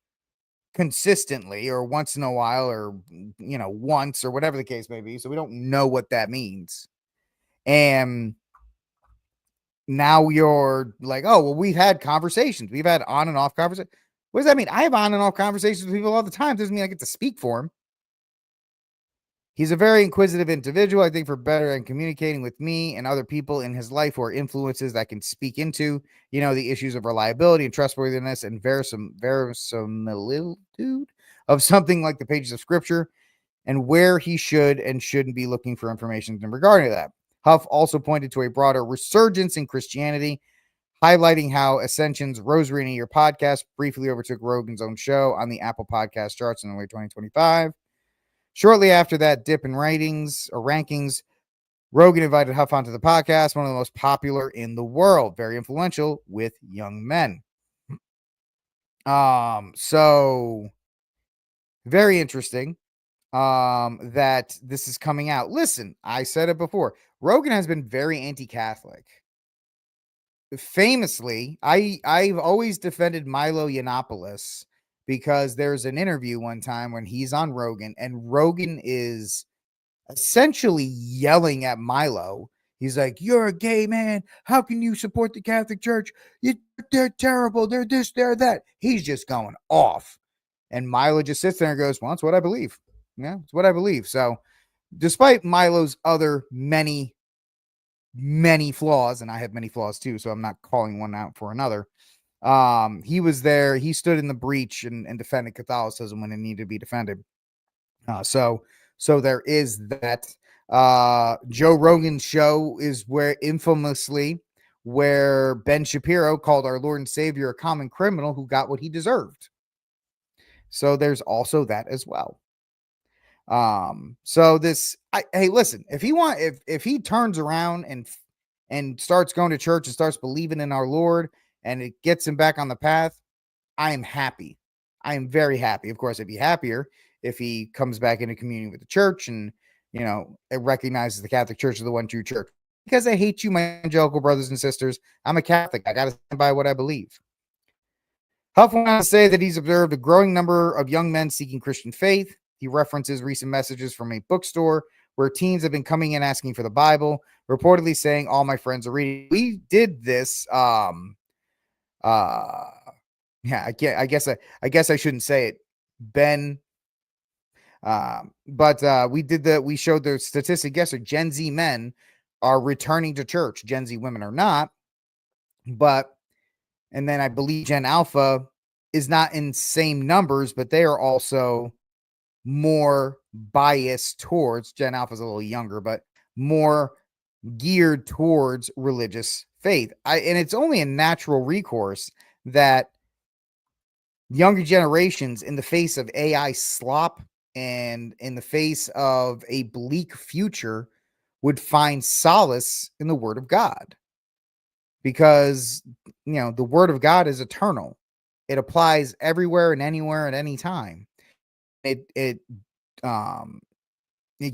consistently or once in a while or, once or whatever the case may be. So we don't know what that means. And now you're like, oh, well, we've had conversations. We've had on and off conversations. What does that mean? I have on and off conversations with people all the time. Doesn't mean I get to speak for him. He's a very inquisitive individual, I think, for better and communicating with me and other people in his life who are influences that can speak into, the issues of reliability and trustworthiness and verisimilitude of something like the pages of scripture and where he should and shouldn't be looking for information in regard to that. Huff also pointed to a broader resurgence in Christianity, highlighting how Ascension's Rosary in a Year podcast briefly overtook Rogan's own show on the Apple Podcast charts in the late 2025. Shortly after that dip in rankings, Rogan invited Huff onto the podcast, one of the most popular in the world, very influential with young men. So very interesting that this is coming out. Listen, I said it before. Rogan has been very anti-Catholic. Famously, I've always defended Milo Yiannopoulos because there's an interview one time when he's on Rogan and Rogan is essentially yelling at Milo. He's like, you're a gay man. How can you support the Catholic Church? They're terrible. They're this, they're that. He's just going off. And Milo just sits there and goes, well, it's what I believe. Yeah, it's what I believe. So despite Milo's other many flaws, and I have many flaws too, so I'm not calling one out for another. He was there. He stood in the breach and defended Catholicism when it needed to be defended. So there is that. Joe Rogan's show is infamously where Ben Shapiro called our Lord and Savior a common criminal who got what he deserved. So there's also that as well. So hey, listen, if he turns around and starts going to church and starts believing in our Lord and it gets him back on the path, I am happy. I am very happy. Of course, I'd be happier if he comes back into communion with the church and, it recognizes the Catholic Church is the one true church. Because I hate you, my evangelical brothers and sisters. I'm a Catholic. I got to stand by what I believe. Huff went on to say that he's observed a growing number of young men seeking Christian faith. He references recent messages from a bookstore where teens have been coming in asking for the Bible, reportedly saying, all my friends are reading. We did this. Yeah, I guess I shouldn't say it, Ben. But we showed the statistic yesterday. Gen Z men are returning to church. Gen Z women are not. And then I believe Gen Alpha is not in same numbers, but they are also more biased towards, Gen Alpha is a little younger, but more geared towards religious faith. And it's only a natural recourse that younger generations, in the face of AI slop and in the face of a bleak future, would find solace in the Word of God. Because, the Word of God is eternal. It applies everywhere and anywhere at any time. It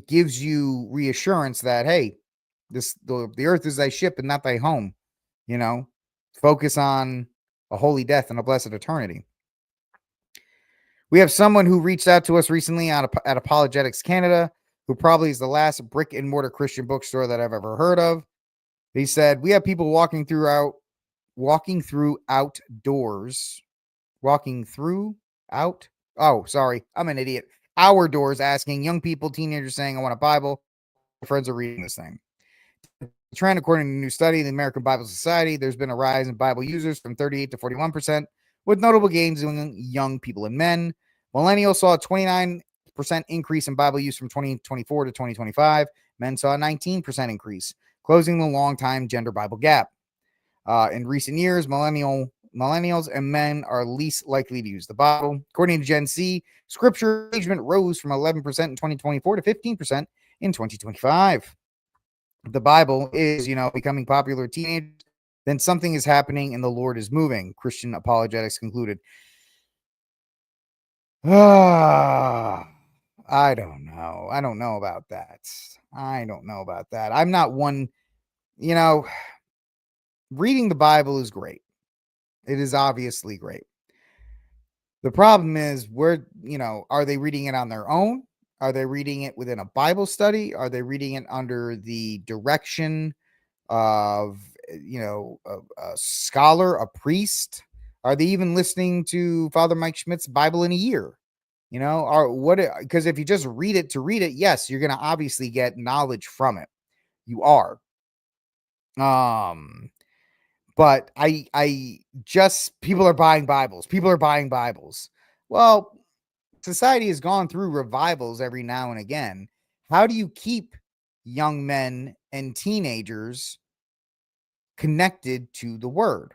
gives you reassurance that, hey, the earth is thy ship and not thy home. Focus on a holy death and a blessed eternity. We have someone who reached out to us recently at Apologetics Canada, who probably is the last brick and mortar Christian bookstore that I've ever heard of. He said, we have people walking through outdoors. Oh, sorry. I'm an idiot. Our doors asking young people, teenagers saying, I want a Bible. My friends are reading this thing. The trend, according to a new study in the American Bible Society, there's been a rise in Bible users from 38 to 41%, with notable gains among young people and men. Millennials saw a 29% increase in Bible use from 2024 to 2025. Men saw a 19% increase, closing the long-time gender Bible gap. In recent years, millennials and men are least likely to use the Bible. According to Gen Z, scripture engagement rose from 11% in 2024 to 15% in 2025. The Bible is, becoming popular with teenagers. then something is happening and the Lord is moving. Christian apologetics concluded. I don't know. I don't know about that. I'm not one, reading the Bible is great. It is obviously great. The problem is are they reading it on their own? Are they reading it within a Bible study? Are they reading it under the direction of, a scholar, a priest? Are they even listening to Father Mike Schmidt's Bible in a Year? Because if you just read it to read it, yes, you're going to obviously get knowledge from it. You are. But people are buying Bibles. Well, society has gone through revivals every now and again. How do you keep young men and teenagers connected to the word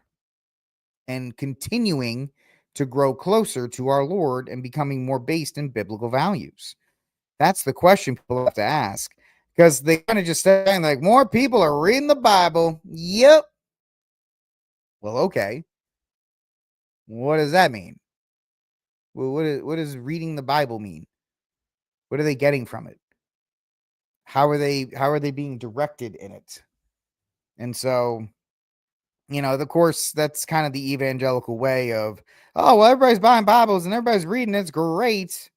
and continuing to grow closer to our Lord and becoming more based in biblical values? That's the question people have to ask, because they kind of just saying like, more people are reading the Bible. Yep. Well, okay. What does that mean? Well, what does reading the Bible mean? What are they getting from it? How are they being directed in it? And so, of course, that's kind of the evangelical way of, oh, well, everybody's buying Bibles and everybody's reading it. It's great.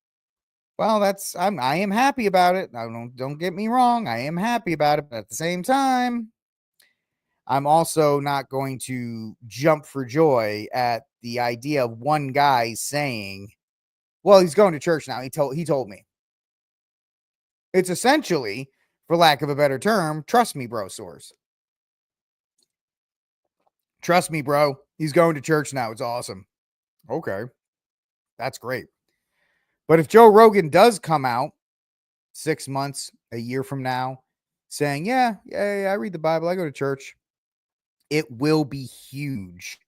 Well, I am happy about it. Don't get me wrong. I am happy about it. But at the same time, I'm also not going to jump for joy at the idea of one guy saying, well, he's going to church now. He told me. It's essentially, for lack of a better term, trust me, bro source. Trust me, bro. He's going to church now. It's awesome. Okay. That's great. But if Joe Rogan does come out 6 months, a year from now, saying, yeah, I read the Bible, I go to church, it will be huge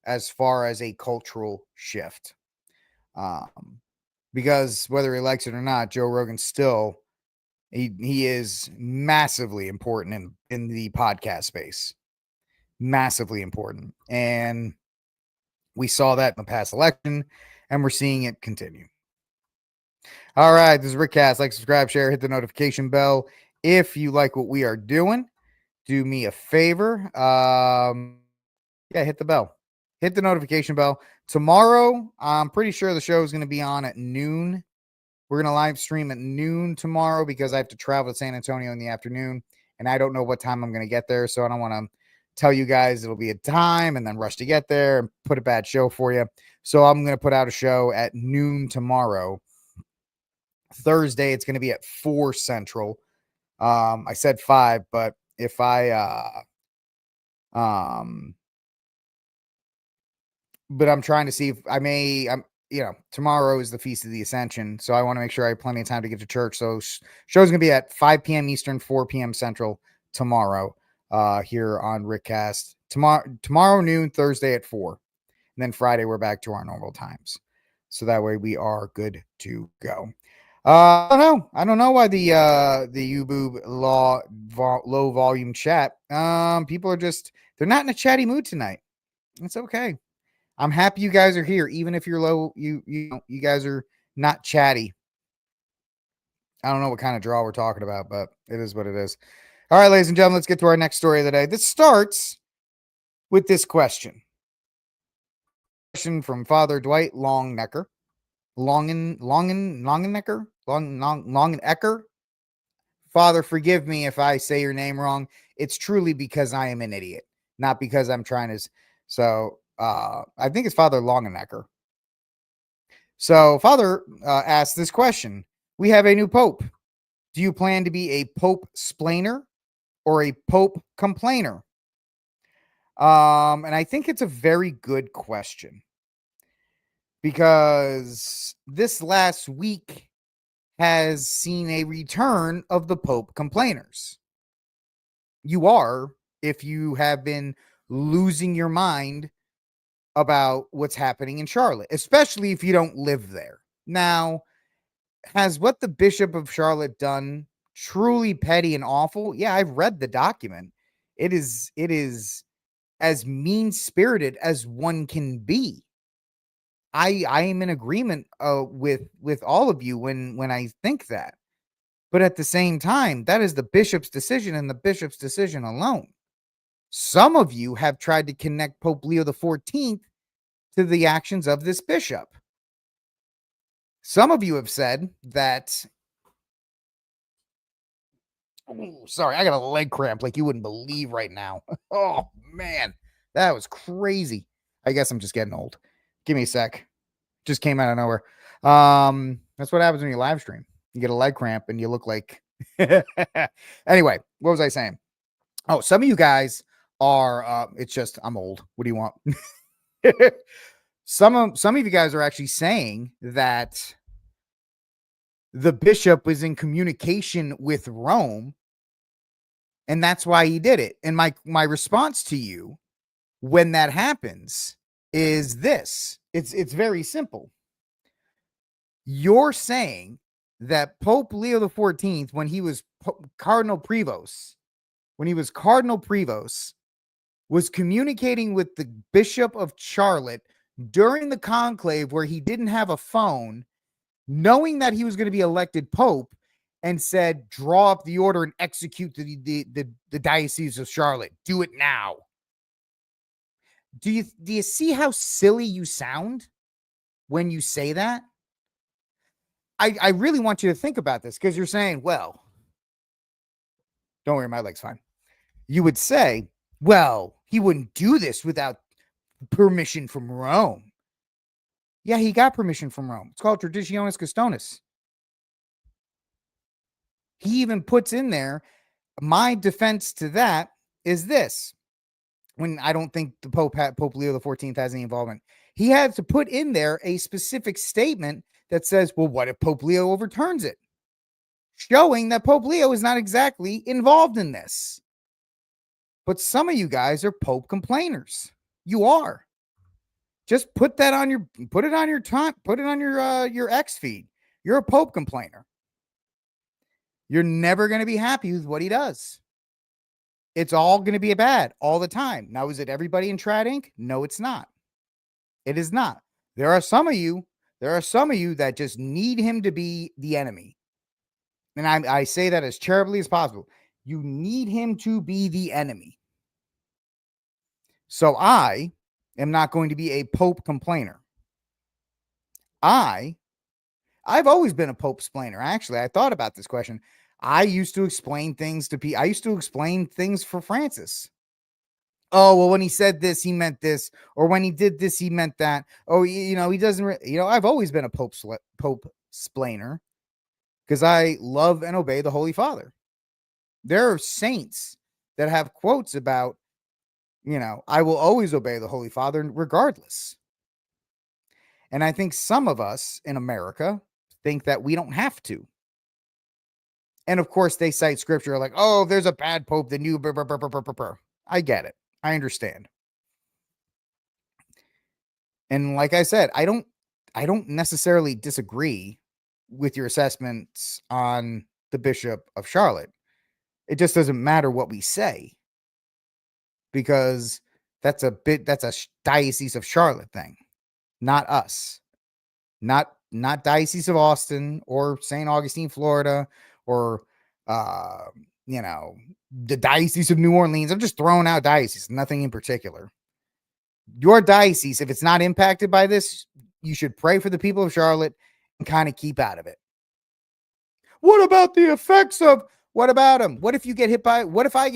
as far as a cultural shift. Because whether he likes it or not, Joe Rogan still, he is massively important in the podcast space. Massively important. And we saw that in the past election, and we're seeing it continue. All right, this is RickCast. Like, subscribe, share, hit the notification bell. If you like what we are doing, do me a favor. Hit the bell. Hit the notification bell. Tomorrow, I'm pretty sure the show is going to be on at noon. We're going to live stream at noon tomorrow because I have to travel to San Antonio in the afternoon, and I don't know what time I'm going to get there, so I don't want to tell you guys it'll be a time and then rush to get there and put a bad show for you. So I'm going to put out a show at noon tomorrow. Thursday, it's going to be at 4 Central. I said 5, but if but I'm trying to see if I may, tomorrow is the Feast of the Ascension, so I want to make sure I have plenty of time to get to church. So show's going to be at 5 p.m. Eastern, 4 p.m. Central tomorrow here on RickCast. Tomorrow noon, Thursday at 4. And then Friday, we're back to our normal times. So that way we are good to go. I don't know why the YouBoob low volume chat. People are they're not in a chatty mood tonight. It's okay. I'm happy you guys are here, even if you're low. You guys are not chatty. I don't know what kind of draw we're talking about, but it is what it is. All right, ladies and gentlemen, let's get to our next story of the day. This starts with this question. Question from Father Dwight Longenecker. Longenecker. Father, forgive me if I say your name wrong. It's truly because I am an idiot, not because I'm trying to. So I think it's Father Longenecker. So Father asked this question. We have a new Pope. Do you plan to be a Pope splainer or a Pope complainer? And I think it's a very good question, because this last week has seen a return of the Pope complainers. You are, if you have been losing your mind about what's happening in Charlotte, especially if you don't live there. Now, has what the Bishop of Charlotte done truly petty and awful? Yeah, I've read the document. It is as mean-spirited as one can be. I am in agreement with all of you when I think that. But at the same time, that is the bishop's decision and the bishop's decision alone. Some of you have tried to connect Pope Leo XIV to the actions of this bishop. Some of you have said that, sorry, I got a leg cramp like you wouldn't believe right now. Oh, man, that was crazy. I guess I'm just getting old. Give me a sec. Just came out of nowhere. That's what happens when you live stream. You get a leg cramp and you look like. Anyway, what was I saying? Oh, some of you guys are. It's just I'm old. What do you want? Some of you guys are actually saying that the bishop was in communication with Rome, and that's why he did it. And my response to you when that happens is this. It's very simple. You're saying that Pope Leo XIV, when he was Cardinal Prevost, was communicating with the Bishop of Charlotte during the conclave where he didn't have a phone, knowing that he was going to be elected Pope, and said, draw up the order and execute the Diocese of Charlotte. Do it now. Do you see how silly you sound when you say that? I really want you to think about this, because you're saying, well, don't worry, my leg's fine. You would say, well, he wouldn't do this without permission from Rome. Yeah, he got permission from Rome. It's called Traditionis Custodes. He even puts in there, my defense to that is this. When I don't think the Pope Leo XIV has any involvement, he had to put in there a specific statement that says, well, what if Pope Leo overturns it? Showing that Pope Leo is not exactly involved in this. But some of you guys are Pope complainers. You are. Just put it on your X feed. You're a Pope complainer. You're never going to be happy with what he does. It's all going to be bad all the time. Now, is it everybody in Trad Inc? No, it's not. It is not. There are some of you that just need him to be the enemy. And I say that as charitably as possible. You need him to be the enemy. So I am not going to be a Pope complainer. I've always been a Pope explainer. Actually, I thought about this question. I used to explain things to people. I used to explain things for Francis. Oh, well, when he said this, he meant this. Or when he did this, he meant that. Oh, he doesn't, I've always been a Pope explainer because I love and obey the Holy Father. There are saints that have quotes about, I will always obey the Holy Father regardless. And I think some of us in America think that we don't have to. And of course, they cite scripture like, oh, there's a bad Pope, the new. I get it. I understand. And like I said, I don't necessarily disagree with your assessments on the Bishop of Charlotte. It just doesn't matter what we say, because that's a Diocese of Charlotte thing, not us, not Diocese of Austin or St. Augustine, Florida, or the Diocese of New Orleans. I'm just throwing out dioceses, nothing in particular. Your diocese, if it's not impacted by this, you should pray for the people of Charlotte and kind of keep out of it. What about the effects of, what about them? What if I get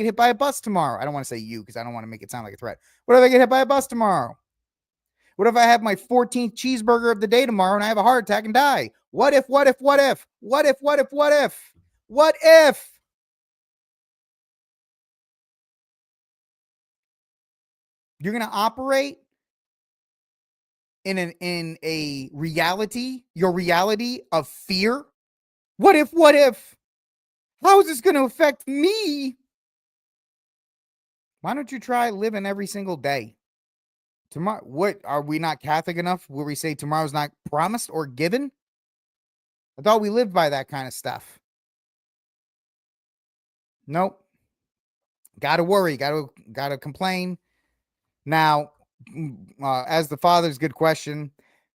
hit by a bus tomorrow? I don't want to say you because I don't want to make it sound like a threat. What if I get hit by a bus tomorrow? What if I have my 14th cheeseburger of the day tomorrow and I have a heart attack and die? What if? What if? You're going to operate in a reality, your reality of fear? What if? How is this going to affect me? Why don't you try living every single day? Tomorrow, what, are we not Catholic enough where we say tomorrow's not promised or given? I thought we lived by that kind of stuff. Nope. Gotta worry, gotta complain. Now, as the father's good question,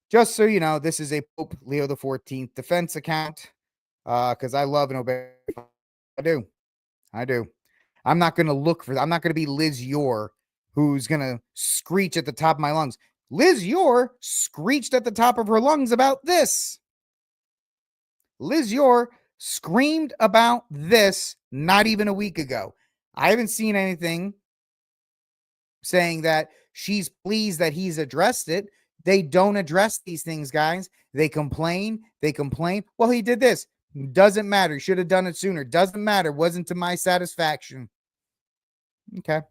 just so you know, this is a Pope Leo XIV defense account because I love and obey. I do. I'm not going to be Liz Yore, who's going to screech at the top of my lungs. Liz Yore screeched at the top of her lungs about this. Liz Yore screamed about this not even a week ago. I haven't seen anything saying that she's pleased that he's addressed it. They don't address these things, guys. They complain. Well, he did this. Doesn't matter. Should have done it sooner. Doesn't matter. Wasn't to my satisfaction. Okay.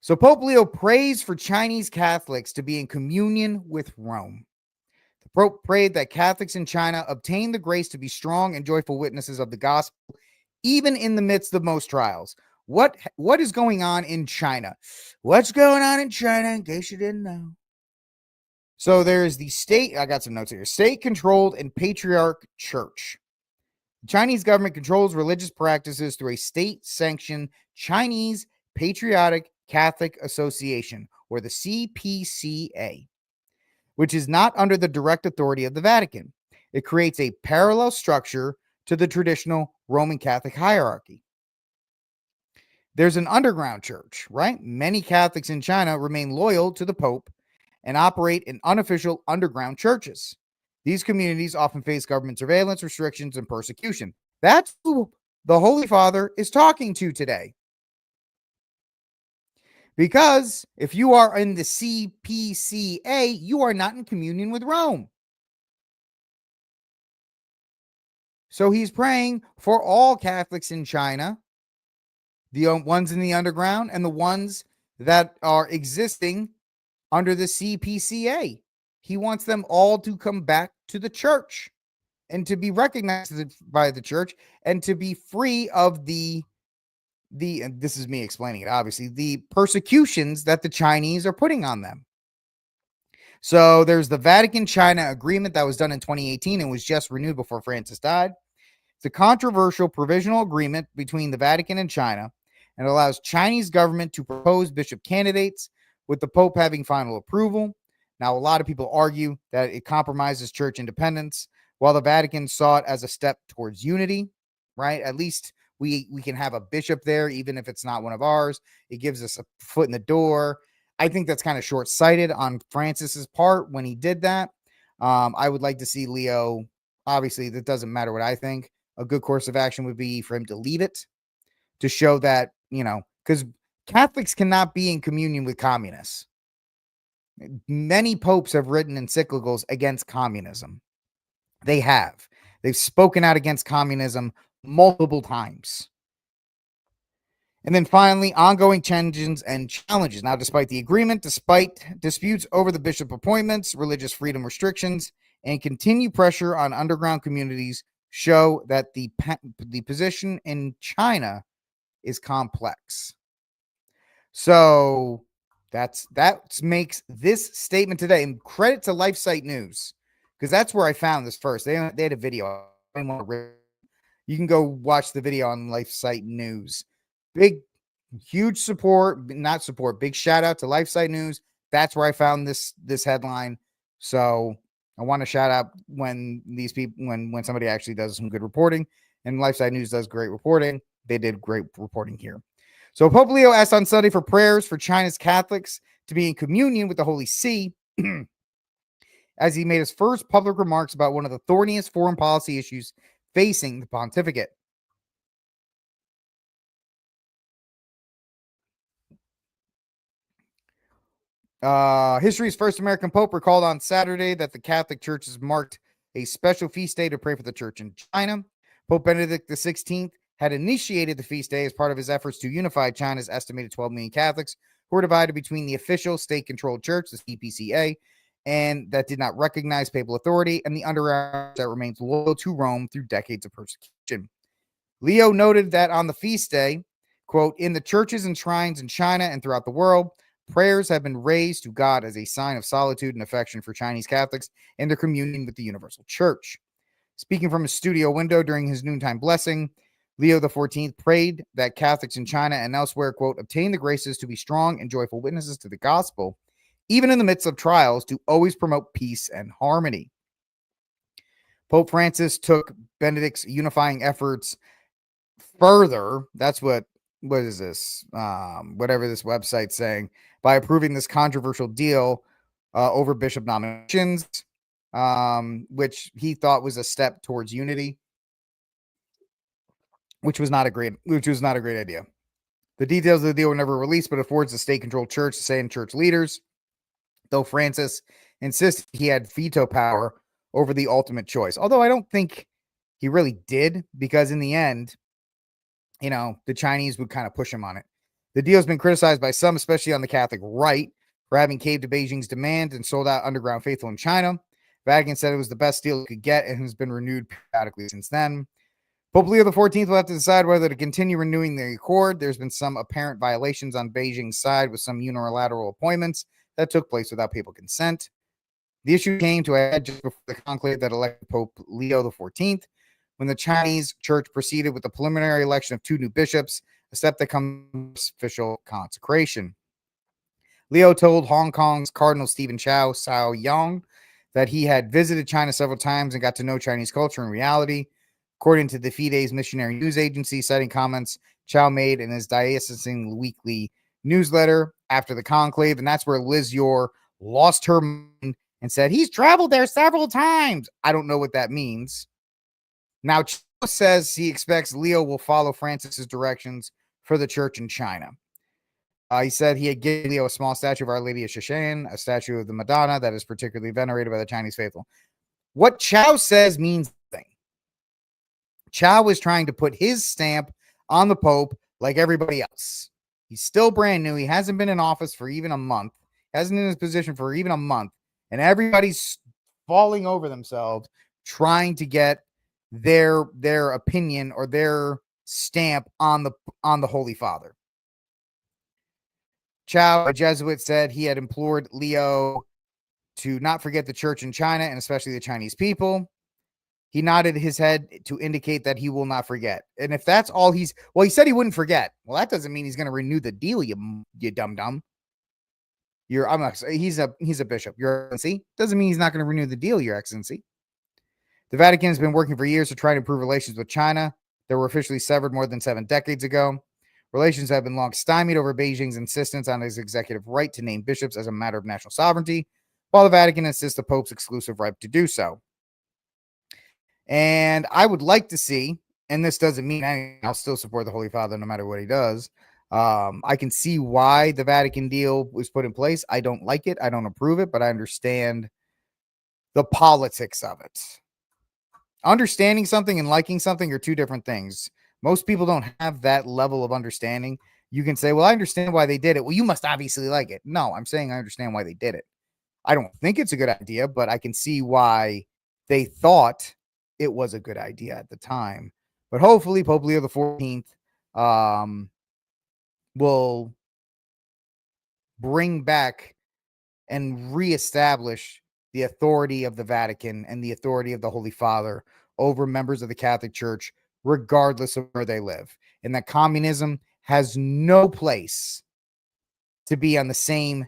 So Pope Leo prays for Chinese Catholics to be in communion with Rome. The Pope prayed that Catholics in China obtain the grace to be strong and joyful witnesses of the gospel, even in the midst of most trials. What is going on in China? What's going on in China, in case you didn't know? So there's the state, I got some notes here, state-controlled and patriarch church. The Chinese government controls religious practices through a state-sanctioned Chinese Patriotic Catholic Association, or the CPCA, which is not under the direct authority of the Vatican. It creates a parallel structure to the traditional Roman Catholic hierarchy. There's an underground church, right? Many Catholics in China remain loyal to the Pope and operate in unofficial underground churches. These communities often face government surveillance, restrictions, and persecution. That's who the Holy Father is talking to today. Because if you are in the CPCA, you are not in communion with Rome. So he's praying for all Catholics in China, the ones in the underground and the ones that are existing under the CPCA. He wants them all to come back to the church and to be recognized by the church and to be free of and this is me explaining it, obviously, the persecutions that the Chinese are putting on them. So there's the Vatican-China agreement that was done in 2018 and was just renewed before Francis died. It's a controversial provisional agreement between the Vatican and China, and allows Chinese government to propose bishop candidates with the Pope having final approval. Now, a lot of people argue that it compromises church independence, while the Vatican saw it as a step towards unity, right? At least we can have a bishop there, even if it's not one of ours. It gives us a foot in the door. I think that's kind of short-sighted on Francis's part when he did that. I would like to see Leo, obviously, that doesn't matter what I think. A good course of action would be for him to leave it, to show that, because Catholics cannot be in communion with communists. Many popes have written encyclicals against communism. They've spoken out against communism multiple times. And then finally, ongoing tensions and challenges. Now, despite the agreement, despite disputes over the bishop appointments, religious freedom restrictions, and continued pressure on underground communities, show that the position in China is complex. So that makes this statement today, and credit to LifeSite News, because that's where I found this first. They had a video. You can go watch the video on LifeSite News. Big, huge big shout out to LifeSite News. That's where I found this headline. So I want to shout out when these people, when somebody actually does some good reporting, and LifeSite News does great reporting. They did great reporting here. So Pope Leo asked on Sunday for prayers for China's Catholics to be in communion with the Holy See as he made his first public remarks about one of the thorniest foreign policy issues facing the pontificate. History's first American Pope recalled on Saturday that the Catholic Church has marked a special feast day to pray for the church in China. Pope Benedict XVI had initiated the feast day as part of his efforts to unify China's estimated 12 million Catholics who are divided between the official state-controlled church, the CPCA, and that did not recognize papal authority, and the underground that remains loyal to Rome through decades of persecution. Leo noted that on the feast day, quote, in the churches and shrines in China and throughout the world, prayers have been raised to God as a sign of solitude and affection for Chinese Catholics and their communion with the universal church. Speaking from his studio window during his noontime blessing, Leo XIV prayed that Catholics in China and elsewhere, quote, obtain the graces to be strong and joyful witnesses to the gospel, even in the midst of trials, to always promote peace and harmony. Pope Francis took Benedict's unifying efforts further. That's what is this? Whatever this website's saying, by approving this controversial deal over bishop nominations, which he thought was a step towards unity, which was not a great idea. The details of the deal were never released, but affords the state-controlled church to say in church leaders, though Francis insisted he had veto power over the ultimate choice. Although I don't think he really did, because in the end, the Chinese would kind of push him on it. The deal has been criticized by some, especially on the Catholic right, for having caved to Beijing's demand and sold out underground faithful in China. Vatican said it was the best deal it could get and has been renewed periodically since then. Pope Leo XIV will have to decide whether to continue renewing the accord. There's been some apparent violations on Beijing's side with some unilateral appointments that took place without papal consent. The issue came to a head just before the conclave that elected Pope Leo XIV, when the Chinese church proceeded with the preliminary election of 2 new bishops, a step that comes with official consecration. Leo told Hong Kong's Cardinal Stephen Chow Sao-Yong that he had visited China several times and got to know Chinese culture and reality. According to the Fides missionary news agency, citing comments Chow made in his diocesan weekly newsletter after the conclave, and that's where Liz Yore lost her mind and said, he's traveled there several times. I don't know what that means. Now, Chow says he expects Leo will follow Francis's directions for the church in China. He said he had given Leo a small statue of Our Lady of Shashan, a statue of the Madonna that is particularly venerated by the Chinese faithful. What Chow says means nothing. Chow is trying to put his stamp on the Pope like everybody else. He's still brand new. He hasn't been in office for even a month. Hasn't been in his position for even a month. And everybody's falling over themselves trying to get their opinion or their stamp on the Holy Father. Chow, a Jesuit, said he had implored Leo to not forget the church in China and especially the Chinese people. He nodded his head to indicate that he will not forget. And if that's all he said he wouldn't forget. Well, that doesn't mean he's going to renew the deal, you dum-dum. He's a bishop, Your Excellency. Doesn't mean he's not going to renew the deal, Your Excellency. The Vatican has been working for years to try to improve relations with China that were officially severed more than 7 decades ago. Relations have been long stymied over Beijing's insistence on his executive right to name bishops as a matter of national sovereignty, while the Vatican insists the Pope's exclusive right to do so. And I would like to see, and this doesn't mean anything, I'll still support the Holy Father no matter what he does. I can see why the Vatican deal was put in place. I don't like it. I don't approve it, but I understand the politics of it. Understanding something and liking something are 2 different things. Most people don't have that level of understanding. You can say, well, I understand why they did it. Well, you must obviously like it. No, I'm saying I understand why they did it. I don't think it's a good idea, but I can see why they thought it was a good idea at the time. But hopefully Pope Leo XIV will bring back and reestablish the authority of the Vatican and the authority of the Holy Father over members of the Catholic Church, regardless of where they live. And that communism has no place to be on the same.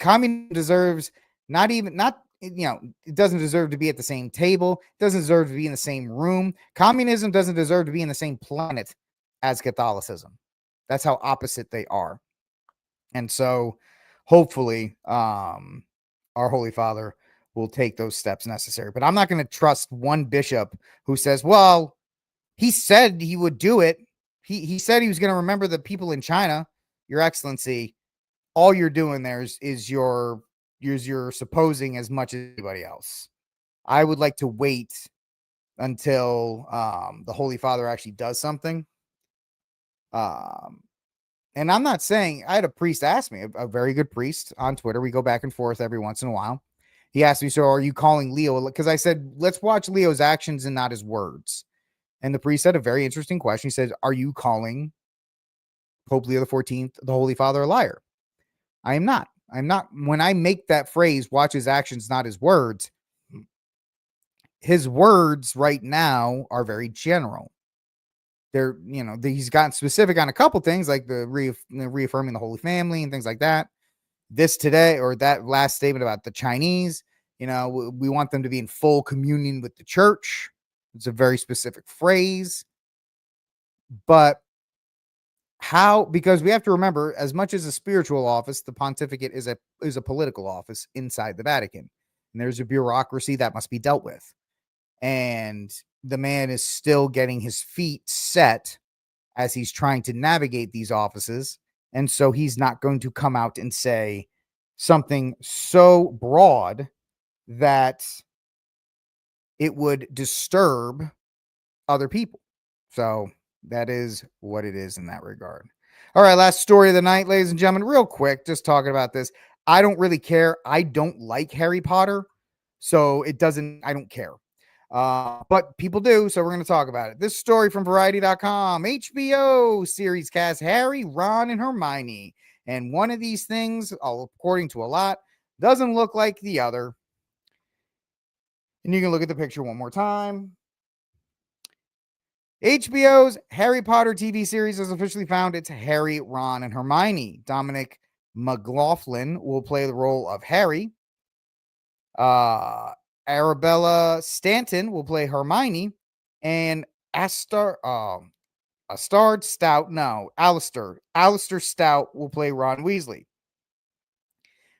Communism deserves it doesn't deserve to be at the same table. It doesn't deserve to be in the same room. Communism doesn't deserve to be in the same planet as Catholicism. That's how opposite they are. And so hopefully our Holy Father will take those steps necessary. But I'm not going to trust one bishop who says, well, he said he would do it. He said he was going to remember the people in China. Your Excellency, all you're doing there is you're supposing as much as anybody else. I would like to wait until the Holy Father actually does something. And I'm not saying, I had a priest ask me, a very good priest on Twitter. We go back and forth every once in a while. He asked me, so are you calling Leo? Because I said, let's watch Leo's actions and not his words. And the priest had a very interesting question. He said, are you calling Pope Leo XIV, the Holy Father, a liar? I am not. I'm not. When I make that phrase, watch his actions, not his words right now are very general. he's gotten specific on a couple things like the reaffirming the Holy Family and things like that. This today, or that last statement about the Chinese, we want them to be in full communion with the church. It's a very specific phrase. But how? Because we have to remember, as much as a spiritual office, the pontificate is a political office inside the Vatican. And there's a bureaucracy that must be dealt with. And the man is still getting his feet set as he's trying to navigate these offices. And so he's not going to come out and say something so broad that it would disturb other people. So that is what it is in that regard. All right, last story of the night, ladies and gentlemen, real quick, just talking about this. I don't really care. I don't like Harry Potter, so I don't care. But people do, so we're going to talk about it. This story from Variety.com. HBO series cast Harry, Ron, and Hermione. And one of these things, according to a lot, doesn't look like the other. And you can look at the picture one more time. HBO's Harry Potter TV series has officially found its Harry, Ron, and Hermione. Dominic McLaughlin will play the role of Harry. Arabella Stanton will play Hermione, and Alistair Stout will play Ron Weasley.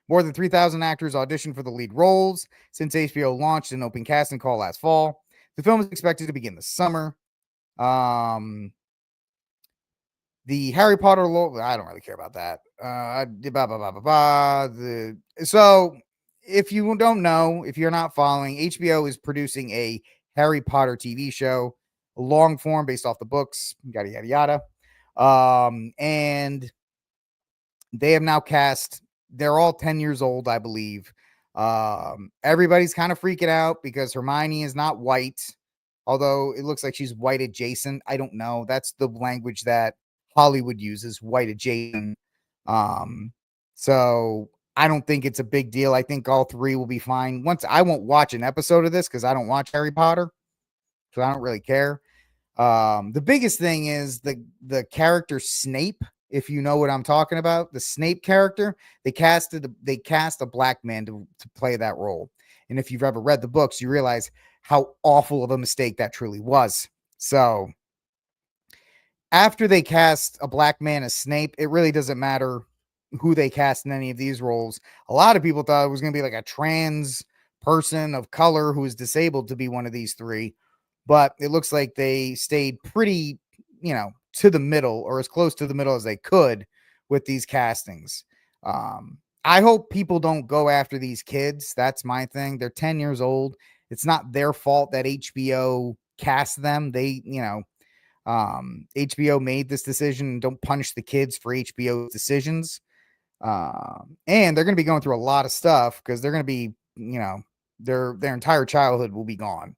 More than 3,000 actors auditioned for the lead roles since HBO launched an open casting call last fall. The film is expected to begin this summer. The Harry Potter I don't really care about that. So if you don't know, if you're not following, HBO is producing a Harry Potter TV show, a long form based off the books, yada, yada, yada. And they have now cast, they're all 10 years old, I believe. Everybody's kind of freaking out because Hermione is not white, although it looks like she's white adjacent. I don't know. That's the language that Hollywood uses, white adjacent. So I don't think it's a big deal. I think all three will be fine. I won't watch an episode of this because I don't watch Harry Potter, so I don't really care. The biggest thing is the character Snape. If you know what I'm talking about, the Snape character, they cast a black man to play that role. And if you've ever read the books, you realize how awful of a mistake that truly was. So after they cast a black man as Snape, it really doesn't matter who they cast in any of these roles. A lot of people thought it was going to be like a trans person of color who is disabled to be one of these three, but it looks like they stayed pretty, to the middle, or as close to the middle as they could with these castings. I hope people don't go after these kids. That's my thing. They're 10 years old. It's not their fault that HBO cast them. HBO made this decision. Don't punish the kids for HBO's decisions. And they're going to be going through a lot of stuff because they're going to be, their entire childhood will be gone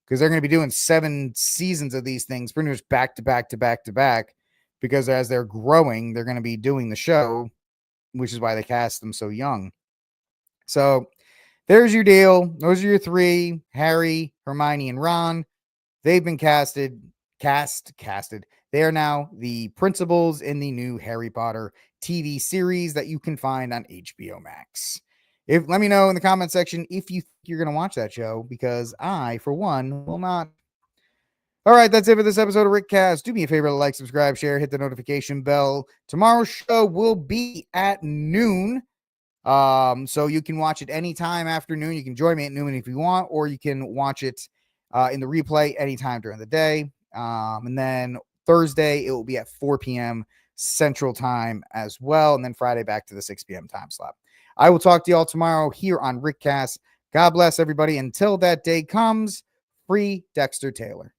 because they're going to be doing 7 seasons of these things pretty much back to back to back to back, because as they're growing, they're going to be doing the show, which is why they cast them so young. So there's your deal. Those are your 3, Harry, Hermione, and Ron. They've been casted. They are now the principals in the new Harry Potter TV series that you can find on HBO Max. Let me know in the comment section if you think you're going to watch that show, because I, for one, will not. All right, that's it for this episode of RickCast. Do me a favor, like, subscribe, share, hit the notification bell. Tomorrow's show will be at noon. So you can watch it anytime after noon. You can join me at noon if you want, or you can watch it in the replay anytime during the day. And then Thursday, it will be at 4 p.m. Central Time as well. And then Friday, back to the 6 p.m. time slot. I will talk to you all tomorrow here on RickCast. God bless everybody. Until that day comes, free Dexter Taylor.